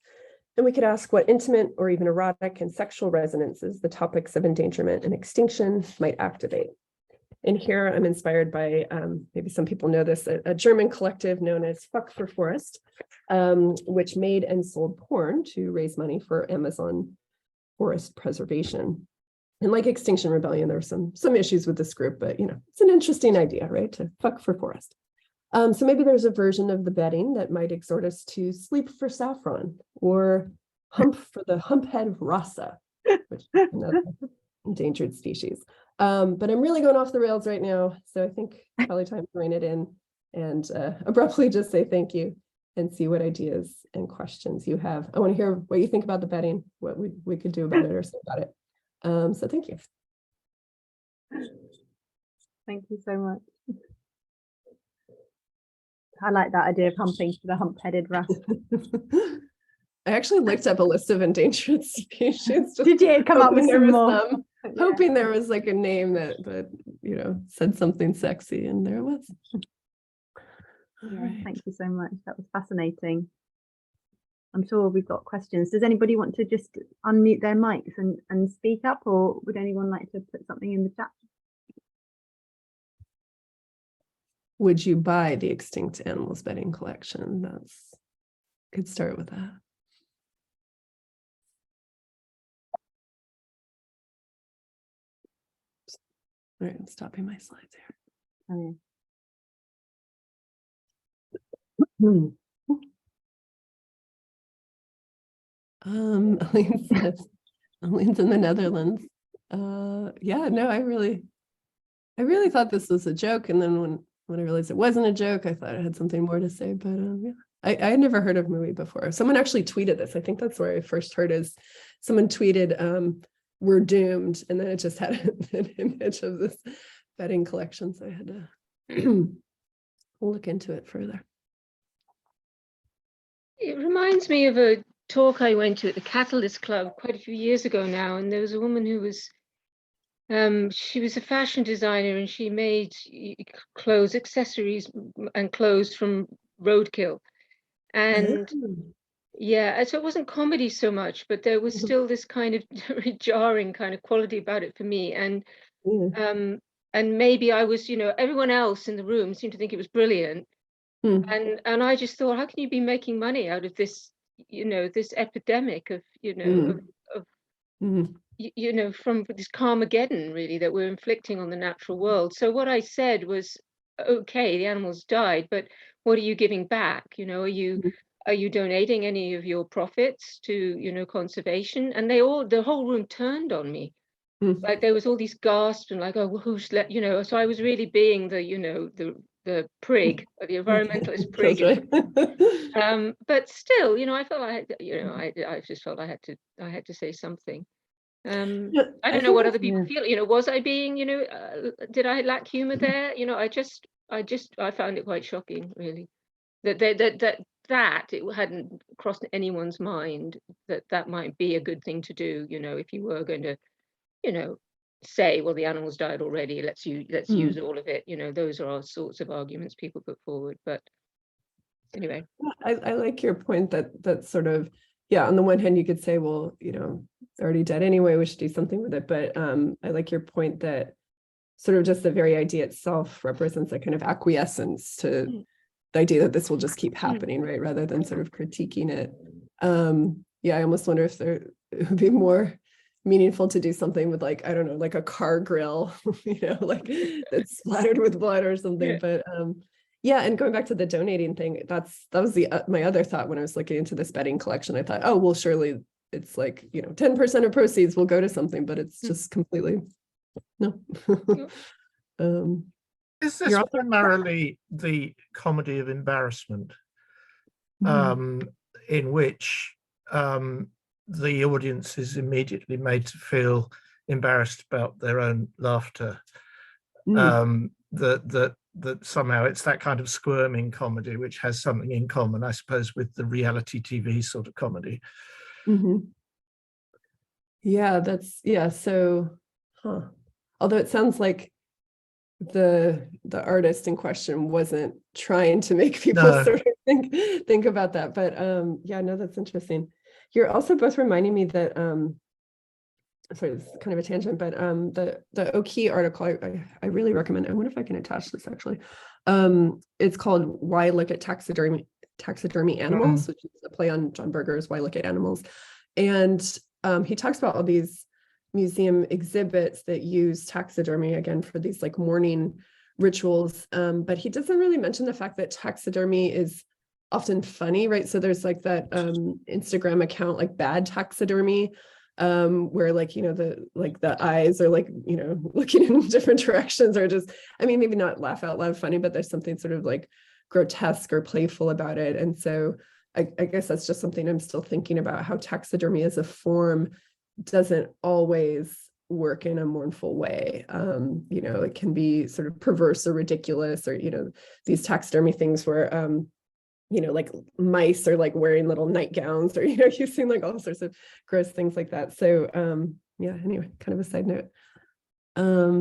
And we could ask what intimate or even erotic and sexual resonances the topics of endangerment and extinction might activate. And here I'm inspired by, maybe some people know this, a German collective known as Fuck for Forest, which made and sold porn to raise money for Amazon forest preservation. And like Extinction Rebellion, there were some issues with this group, but it's an interesting idea, right? To fuck for forest. So maybe there's a version of the bedding that might exhort us to sleep for saffron or hump for the humphead of rasa, which is another endangered species. But I'm really going off the rails right now, so I think probably time to rein it in and abruptly just say thank you and see what ideas and questions you have. I want to hear what you think about the bedding, what we could do about it or say about it. So thank you. Thank you so much. I like that idea of humping for the hump-headed rat. I actually looked up a list of endangered species. Did you come up with some more? Hoping there was like a name that said something sexy, and there it was. Yeah, Right. thank you so much. That was fascinating. I'm sure we've got questions. Does anybody want to just unmute their mics and speak up, or would anyone like to put something in the chat? Would you buy the extinct animals bedding collection? Could start with that. All right, I'm stopping my slides here. Oh, Elyne says, Elyne's in the Netherlands. Yeah, no, I really thought this was a joke, and then when I realized it wasn't a joke, I thought I had something more to say. But yeah, I had never heard of Moooi before. Someone actually tweeted this. I think that's where I first heard is someone tweeted, "We're doomed," and then it just had an image of this bedding collection, so I had to look into it further. It reminds me of a talk I went to at the Catalyst Club quite a few years ago now, and there was a woman who was, she was a fashion designer, and she made clothes, accessories and clothes from roadkill. And yeah, so it wasn't comedy so much, but there was still this kind of very jarring kind of quality about it for me. And maybe I was, everyone else in the room seemed to think it was brilliant. And I just thought, how can you be making money out of this, this epidemic of, from this Carmageddon, really, that we're inflicting on the natural world. So what I said was, okay, the animals died, but what are you giving back? Are you donating any of your profits to, conservation? And the whole room turned on me. Like there was all these gasps and like, oh, well, who's let, so I was really being the prig, or the environmentalist prig. Right. But still, I felt I just felt I had to say something. I don't know what other people feel. Was I being, did I lack humor there? I found it quite shocking, really, that it hadn't crossed anyone's mind that might be a good thing to do. If you were going to, say, well, the animals died already, let's use all of it. Those are all sorts of arguments people put forward. But anyway, I like your point that sort of, yeah, on the one hand you could say, well, they're already dead anyway, we should do something with it. But I like your point that sort of just the very idea itself represents a kind of acquiescence to the idea that this will just keep happening, right, rather than sort of critiquing it. Yeah, I almost wonder if it would be more meaningful to do something with, like, I don't know, like a car grill, like that's splattered with blood or something. Yeah. But yeah, and going back to the donating thing, that was my other thought when I was looking into this bedding collection. I thought, oh, well, surely it's like 10% of proceeds will go to something, but it's just completely no. Is this primarily the comedy of embarrassment, in which the audience is immediately made to feel embarrassed about their own laughter? that somehow it's that kind of squirming comedy which has something in common, I suppose, with the reality TV sort of comedy. Yeah, so although it sounds like the artist in question wasn't trying to make people sort of think about that, but yeah, no, that's interesting. You're also both reminding me that sorry, this is kind of a tangent, but the Oki article I really recommend. I wonder if I can attach this actually. It's called Why Look at Taxidermy Animals, which is a play on John Berger's Why Look at Animals. And he talks about all these museum exhibits that use taxidermy again for these like mourning rituals, but he doesn't really mention the fact that taxidermy is often funny, right? So there's like that Instagram account like Bad Taxidermy, where like, you know, the eyes are like, you know, looking in different directions, or just, I mean, maybe not laugh out loud funny, but there's something sort of like grotesque or playful about it. And so I guess that's just something I'm still thinking about, how taxidermy as a form doesn't always work in a mournful way. You know, it can be sort of perverse or ridiculous, or, you know, these taxidermy things where, you know, like mice are like wearing little nightgowns, or, you know, you've seen like all sorts of gross things like that. So yeah, anyway, kind of a side note.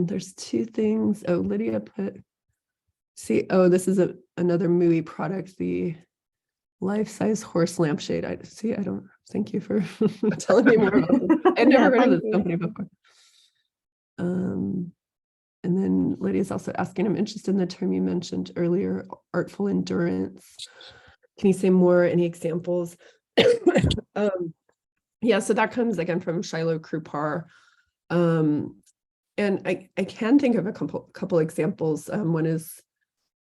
There's two things. Oh, Lydia put, this is another Moooi product, the life-size horse lampshade. Thank you for telling me more about this. I've never heard of this company before. And then Lydia's also asking, I'm interested in the term you mentioned earlier, artful endurance. Can you say more, any examples? Yeah, so that comes again from Shiloh Krupar. And I can think of a couple examples. One is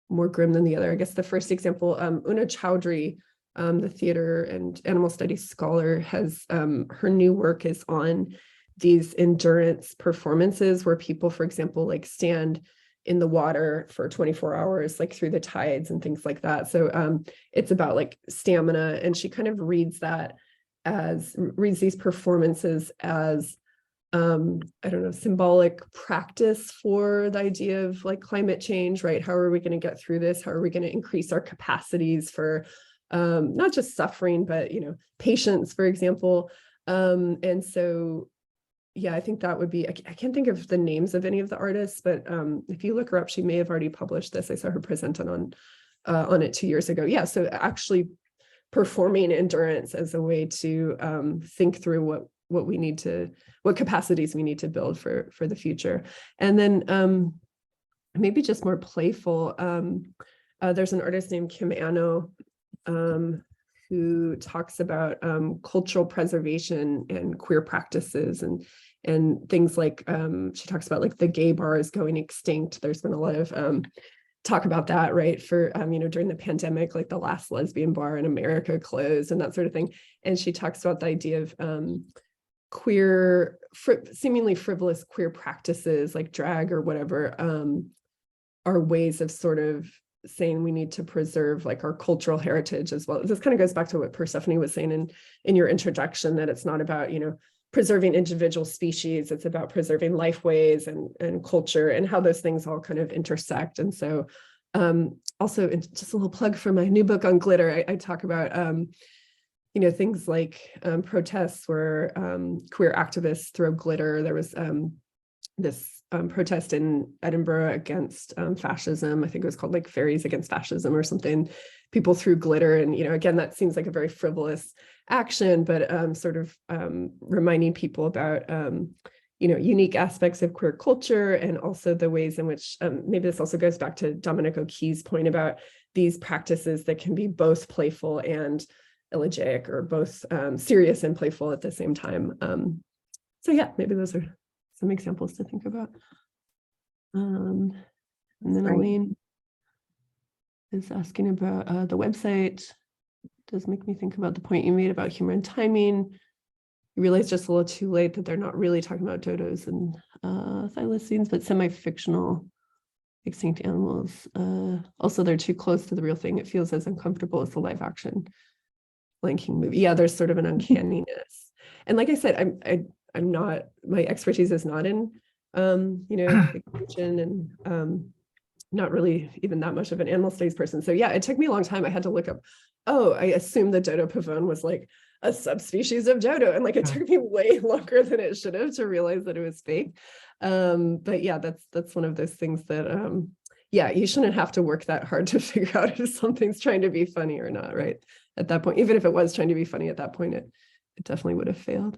more grim than the other. I guess the first example, Una Chowdhury, the theater and animal studies scholar, has her new work is on these endurance performances where people, for example, like stand in the water for 24 hours, like through the tides and things like that. So it's about like stamina, and she kind of reads these performances as I don't know, symbolic practice for the idea of like climate change, right? How are we going to get through this? How are we going to increase our capacities for not just suffering, but, you know, patience, for example. And so, yeah, I think that would be, I can't think of the names of any of the artists, but if you look her up, she may have already published this. I saw her present on it 2 years ago. Yeah, so actually performing endurance as a way to think through what capacities we need to build for the future. And then maybe just more playful, there's an artist named Kim Anno who talks about cultural preservation and queer practices and things like, she talks about like the gay bars going extinct. There's been a lot of talk about that, right? For, you know, during the pandemic, like the last lesbian bar in America closed and that sort of thing. And she talks about the idea of seemingly frivolous queer practices like drag or whatever are ways of sort of saying we need to preserve like our cultural heritage as well. This kind of goes back to what Persephone was saying in your introduction, that it's not about, you know, preserving individual species, it's about preserving lifeways and culture and how those things all kind of intersect. And so also just a little plug for my new book on glitter, I talk about you know, things like protests where queer activists throw glitter. There was this protest in Edinburgh against fascism. I think it was called like Fairies Against Fascism or something. People threw glitter, and, you know, again, that seems like a very frivolous action, but sort of reminding people about you know, unique aspects of queer culture, and also the ways in which maybe this also goes back to Dominic O'Keefe's point about these practices that can be both playful and elegiac, or both serious and playful at the same time. So yeah, maybe those are some examples to think about. And then Elyne is asking about the website. It does make me think about the point you made about humor and timing. You realize just a little too late that they're not really talking about dodos and thylacines, but semi-fictional extinct animals. Also, they're too close to the real thing. It feels as uncomfortable as the live action Lion King movie. Yeah, there's sort of an uncanniness. And like I said, I'm not, my expertise is not in you know, extinction and not really even that much of an animal studies person. So yeah, it took me a long time. I had to look up, oh, I assumed the dodo pavone was like a subspecies of dodo. And like, it took me way longer than it should have to realize that it was fake. But yeah, that's one of those things that, yeah, you shouldn't have to work that hard to figure out if something's trying to be funny or not, right? At that point, even if it was trying to be funny at that point, it definitely would have failed.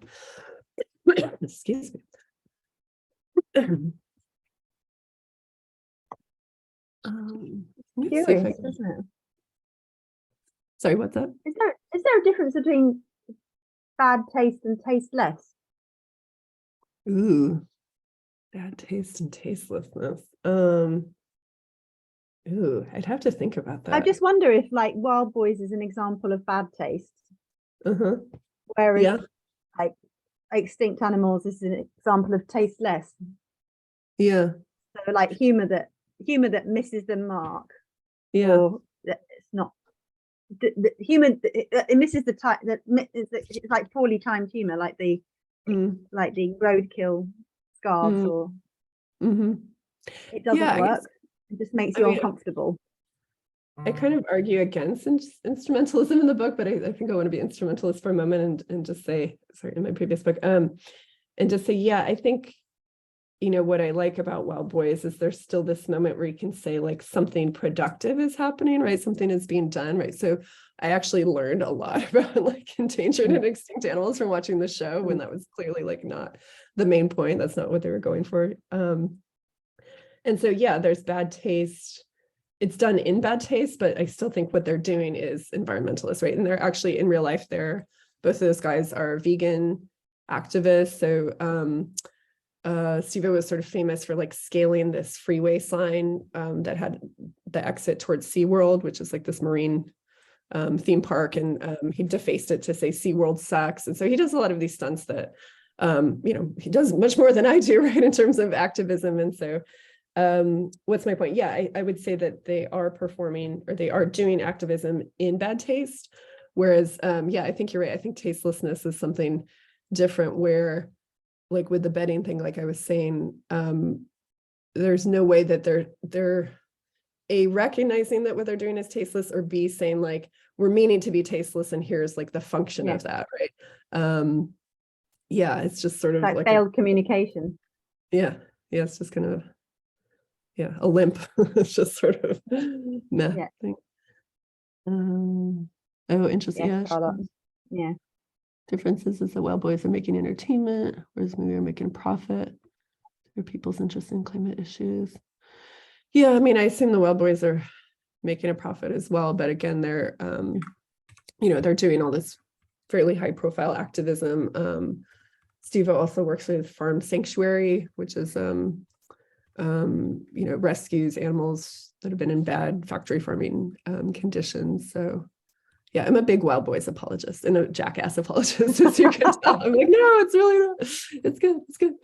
Excuse me. Curious, isn't it? Sorry, what's that? Is there a difference between bad taste and tasteless? Ooh, bad taste and tastelessness. Ooh, I'd have to think about that. I just wonder if like Wild Boys is an example of bad taste, whereas Yeah. like Extinct Animals is an example of tasteless. Yeah. So like humor that misses the mark, Yeah. or that it's not the humor. It misses the time. It's like poorly timed humor, like the roadkill scarves, or it doesn't work. It just makes you uncomfortable. I kind of argue against instrumentalism in the book, but I think I want to be instrumentalist for a moment and just say, sorry, in my previous book, and just say, yeah, I think, you know, what I like about Wild Boys is there's still this moment where you can say like something productive is happening, right? Something is being done, right? So I actually learned a lot about like endangered and extinct animals from watching the show, when that was clearly like not the main point. That's not what they were going for. And so, yeah, there's bad taste. It's done in bad taste, but I still think what they're doing is environmentalist, right? And they're actually in real life, both of those guys are vegan activists. So Steve-O was sort of famous for like scaling this freeway sign that had the exit towards SeaWorld, which is like this marine theme park. And he defaced it to say SeaWorld sucks. And so he does a lot of these stunts that, you know, he does much more than I do, right, in terms of activism. And so what's my point? Yeah, I would say that they are performing, or they are doing activism in bad taste. Whereas, yeah, I think you're right. I think tastelessness is something different, where like with the bedding thing, like I was saying, there's no way that they're A, recognizing that what they're doing is tasteless, or B, saying like, we're meaning to be tasteless and here's like the function of that, right? Yeah, it's just sort of like failed communication. Yeah, it's just kind of, yeah, a limp. It's just sort of meh thing. Oh, interesting. Yeah. Differences is that Wild Boys are making entertainment, whereas Moooi are making profit. They're people's interest in climate issues. Yeah, I mean, I assume the Wild Boys are making a profit as well, but again, they're you know, they're doing all this fairly high profile activism. Steve-O also works with Farm Sanctuary, which is you know, rescues animals that have been in bad factory farming conditions. So yeah, I'm a big Wild Boys apologist and a jackass apologist, as you can tell. I'm like, no, it's really not. It's good. It's good.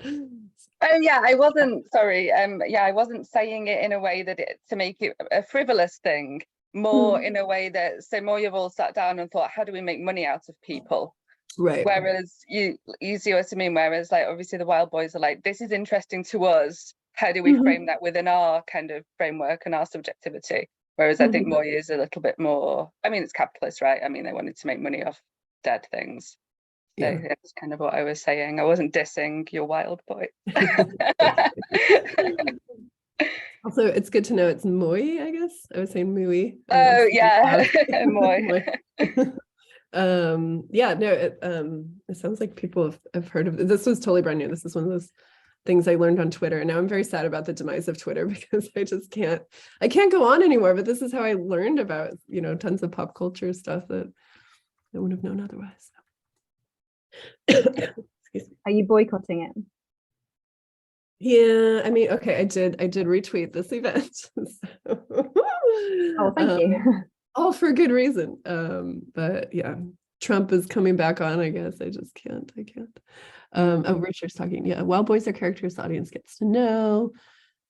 Yeah, I wasn't sorry. Yeah, I wasn't saying it in a way that to make it a frivolous thing, more in a way that, so more you've all sat down and thought, how do we make money out of people? Right. Whereas you see what I mean? Whereas like obviously the Wild Boys are like, this is interesting to us. How do we frame that within our kind of framework and our subjectivity? Whereas I think Moooi is a little bit more, I mean, it's capitalist, right? I mean, they wanted to make money off dead things. So Yeah. that's kind of what I was saying. I wasn't dissing your Wild Boy. Also, it's good to know it's Moooi, I guess. I was saying Moooi. Oh, yeah. Moooi. Yeah, no, it sounds like people have heard of this. Was totally brand new. This is one of those things I learned on Twitter. And now I'm very sad about the demise of Twitter, because I can't go on anymore. But this is how I learned about, you know, tons of pop culture stuff that I wouldn't have known otherwise. Are you boycotting it? Yeah, I mean, okay, I did retweet this event. Oh, thank you. All for good reason. But yeah, Trump is coming back on, I guess. I just can't. Oh, Richard's talking. Yeah, Wild Boys are characters the audience gets to know.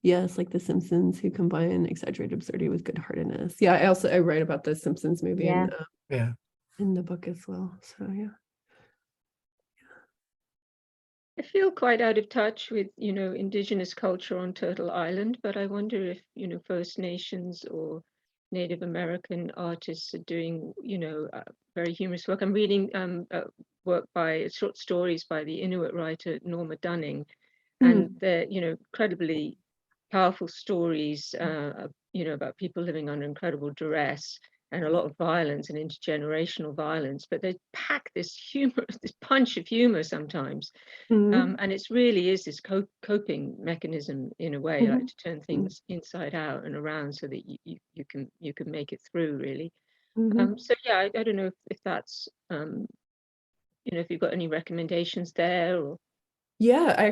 Yes, like The Simpsons, who combine exaggerated absurdity with good-heartedness. Yeah, I write about the Simpsons movie in the book as well. So yeah. I feel quite out of touch with, Indigenous culture on Turtle Island, but I wonder if, First Nations or Native American artists are doing, very humorous work. I'm reading work by short stories by the Inuit writer Norma Dunning, and they're, incredibly powerful stories, about people living under incredible duress and a lot of violence and intergenerational violence, but they pack this humor, this punch of humor sometimes. And it really is this coping mechanism in a way, like to turn things inside out and around so that you can make it through, really. So yeah, I don't know if that's if you've got any recommendations there, or Yeah, I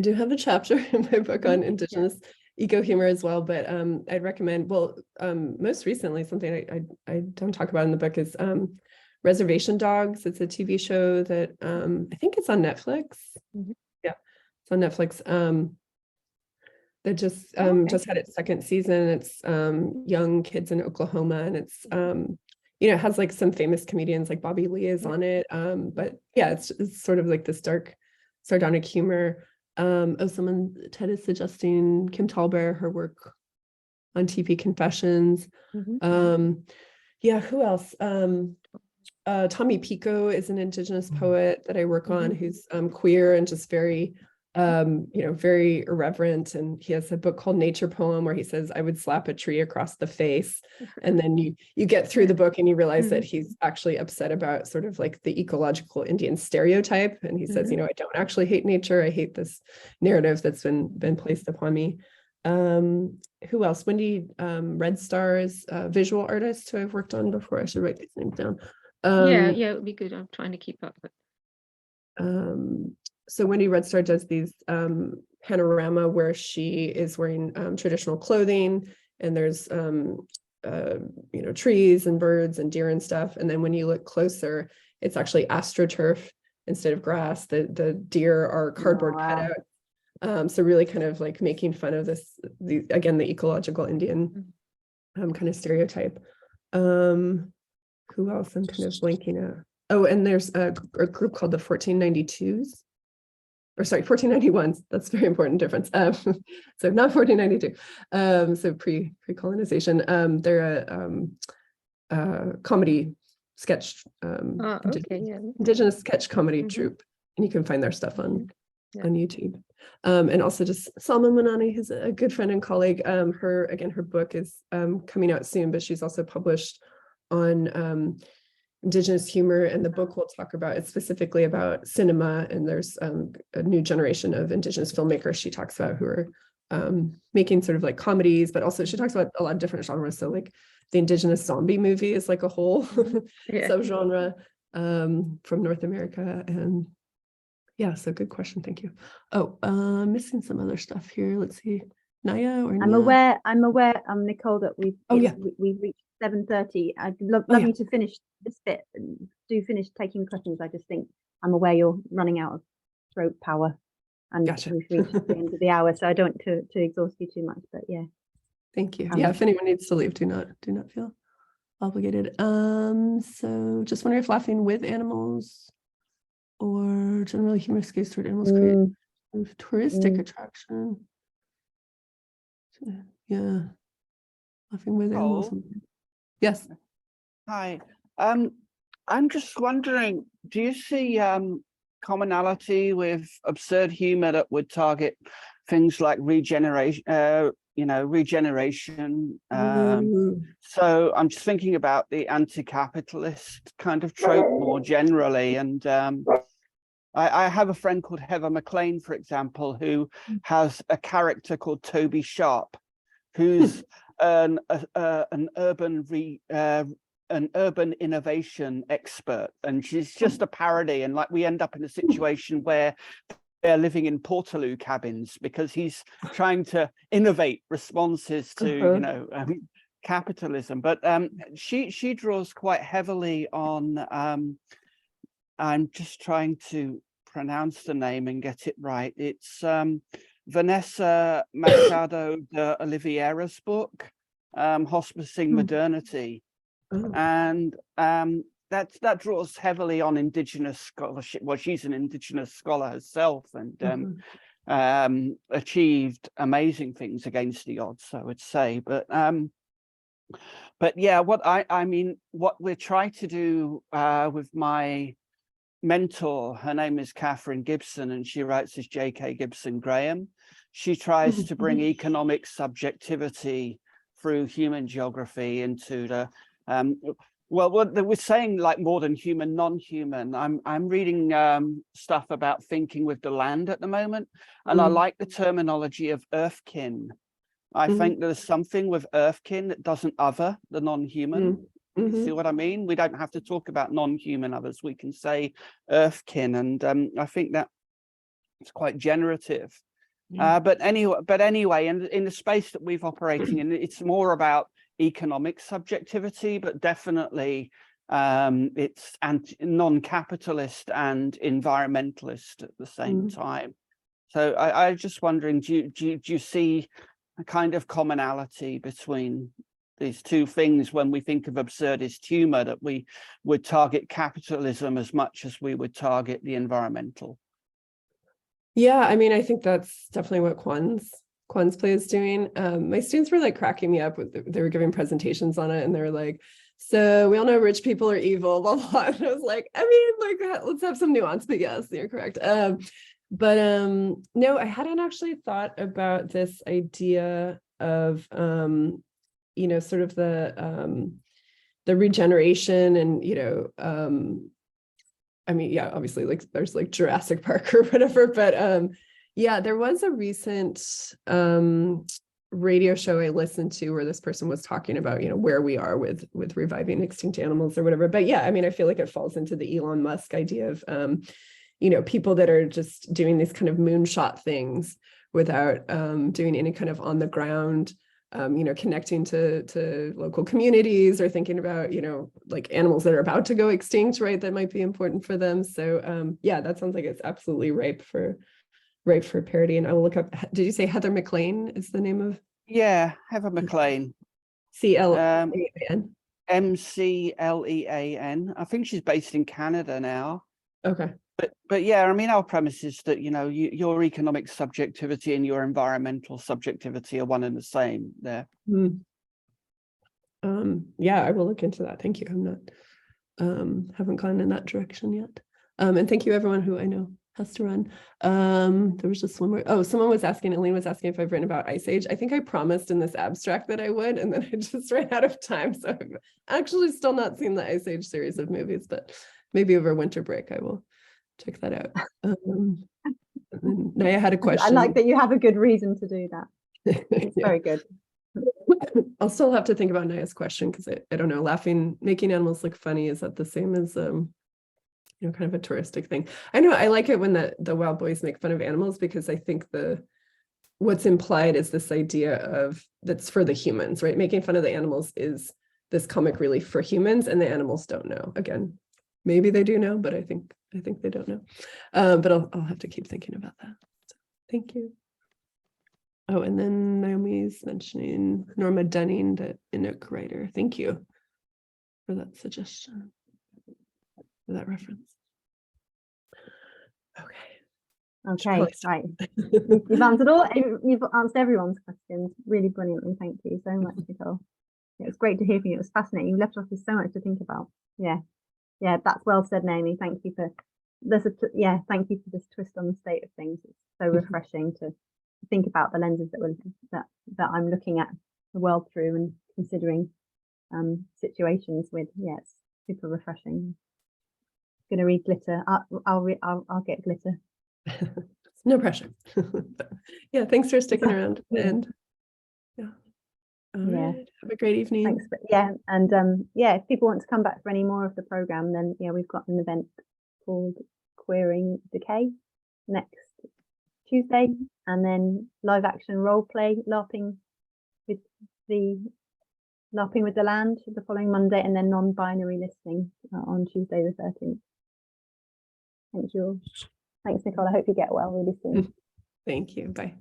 do have a chapter in my book on Indigenous eco-humor as well, but I'd recommend, most recently, something I don't talk about in the book is Reservation Dogs. It's a TV show that I think it's on Netflix. Yeah, it's on Netflix. That just had its second season. It's young kids in Oklahoma, and it's it has like some famous comedians like Bobby Lee is on it. But yeah, it's sort of like this dark, sardonic humor. Ted is suggesting Kim Tallbear, her work on TP Confessions. Who else? Tommy Pico is an Indigenous poet that I work on, who's queer and just very very irreverent, and he has a book called Nature Poem where he says, I would slap a tree across the face. And then you get through the book and you realize that he's actually upset about sort of like the ecological Indian stereotype. And he says, I don't actually hate nature. I hate this narrative that's been placed upon me. Who else? Wendy Red Star is a visual artist who I've worked on before. I should write these names down. Yeah, it would be good. I'm trying to keep up with. So Wendy Red Star does these panorama where she is wearing traditional clothing, and there's trees and birds and deer and stuff. And then when you look closer, it's actually astroturf instead of grass. The deer are cardboard cutouts. So really kind of like making fun of the ecological Indian kind of stereotype. Who else? I'm kind of blanking out. Oh, and there's a group called the 1492s. Or sorry, 1491s. That's a very important difference. So not 1492. So pre-colonization. They're a comedy sketch, Indigenous sketch comedy troupe, and you can find their stuff on YouTube. And also just Salma Manani, who's a good friend and colleague. Her book is coming out soon, but she's also published on Indigenous humor, and the book will talk about it specifically about cinema, and there's a new generation of Indigenous filmmakers she talks about who are making sort of like comedies, but also she talks about a lot of different genres. So like the Indigenous zombie movie is like a whole subgenre from North America. And yeah, so good question, thank you. Missing some other stuff here. Let's see, Naya or Nia? I'm aware, Nicole, that we've reached 7:30. I'd love you to finish this bit. Do finish taking questions. I just think I'm aware you're running out of throat power, and we've reached the end of the hour, so I don't to exhaust you too much. But yeah, thank you. If anyone needs to leave, do not feel obligated. So just wondering if laughing with animals or generally humorous gaze toward animals create a touristic attraction. Yeah, laughing with animals. Yes. Hi. I'm just wondering, do you see commonality with absurd humor that would target things like regeneration? So I'm just thinking about the anti-capitalist kind of trope more generally, and I have a friend called Heather McLean, for example, who has a character called Toby Sharp, who's an urban innovation expert, and she's just a parody, and like we end up in a situation where they're living in Portaloo cabins because he's trying to innovate responses to capitalism. But she draws quite heavily on I'm just trying to pronounce the name and get it right. It's Vanessa Machado de Oliveira's book, Hospicing Modernity. And that draws heavily on Indigenous scholarship. Well, she's an Indigenous scholar herself, and achieved amazing things against the odds, I would say. But yeah, what I mean, what we're trying to do with my mentor, her name is Catherine Gibson, and she writes as J.K. Gibson Graham. She tries to bring economic subjectivity through human geography into the well, we're saying like more than human, non-human. I'm reading stuff about thinking with the land at the moment, and I like the terminology of earthkin. I think there's something with earthkin that doesn't other the non-human. You see what I mean? We don't have to talk about non-human others. We can say earthkin, and I think that it's quite generative. But anyway, in the space that we've operating in, it's more about economic subjectivity, but definitely it's non-capitalist and environmentalist at the same time. So I just wondering, do you see a kind of commonality between these two things when we think of absurdist humor, that we would target capitalism as much as we would target the environmental? Yeah, I mean, I think that's definitely what Quan's play is doing. My students were like cracking me up with, they were giving presentations on it, and they were like, so we all know rich people are evil, blah, blah. And I was like, I mean, like, let's have some nuance, but yes, you're correct. But no, I hadn't actually thought about this idea of, you know, sort of the regeneration and, you know, I mean, yeah, obviously, like there's like Jurassic Park or whatever, but yeah, there was a recent radio show I listened to where this person was talking about, you know, where we are with reviving extinct animals or whatever. But yeah, I mean, I feel like it falls into the Elon Musk idea of, you know, people that are just doing these kind of moonshot things without doing any kind of on the ground, you know, connecting to local communities or thinking about, you know, like animals that are about to go extinct, right? That might be important for them. So yeah, that sounds like it's absolutely ripe for parody. And I will look up, did you say Heather McLean is the name of? Yeah, Heather McLean. C-L-E-A-N. M-C-L-E-A-N. I think she's based in Canada now. Okay. But yeah, I mean, our premise is that, you know, your economic subjectivity and your environmental subjectivity are one and the same there. Yeah, I will look into that. Thank you. I'm not, haven't gone in that direction yet. And thank you everyone who I know has to run. There was just one more. Oh, someone was asking, Elyne was asking if I've written about Ice Age. I think I promised in this abstract that I would, and then I just ran out of time. So I've actually still not seen the Ice Age series of movies, but maybe over winter break I will check that out. Naya had a question. I like that you have a good reason to do that. It's very good. I'll still have to think about Naya's question because I don't know, making animals look funny, is that the same as you know, kind of a touristic thing? I know I like it when the wild boys make fun of animals, because I think what's implied is this idea of that's for the humans, right? Making fun of the animals is this comic relief for humans, and the animals don't know. Again, maybe they do know, but I think they don't know. But I'll have to keep thinking about that. So, thank you. Oh, and then Naomi's mentioning Norma Dunning, the Inuk writer. Thank you for that suggestion, for that reference. Okay, right. You've answered everyone's questions really brilliantly. Thank you so much, Nicole. Yeah, it's great to hear from you. It was fascinating. You left us with so much to think about. Yeah, that's well said, Naomi. Thank you for thank you for this twist on the state of things. It's so refreshing to think about the lenses that I'm looking at the world through and considering situations with. Yeah, it's super refreshing. I'm gonna read glitter. I'll get glitter. No pressure. Yeah, thanks for sticking around. And yeah. All right. Have a great evening. Thanks. And if people want to come back for any more of the program, then we've got an event called Queering Decay next Tuesday, and then live action role play LARPing with the land the following Monday, and then non-binary listening on Tuesday the 13th. Thank you all. Thanks, Nicole. I hope you get well really soon. Thank you. Bye.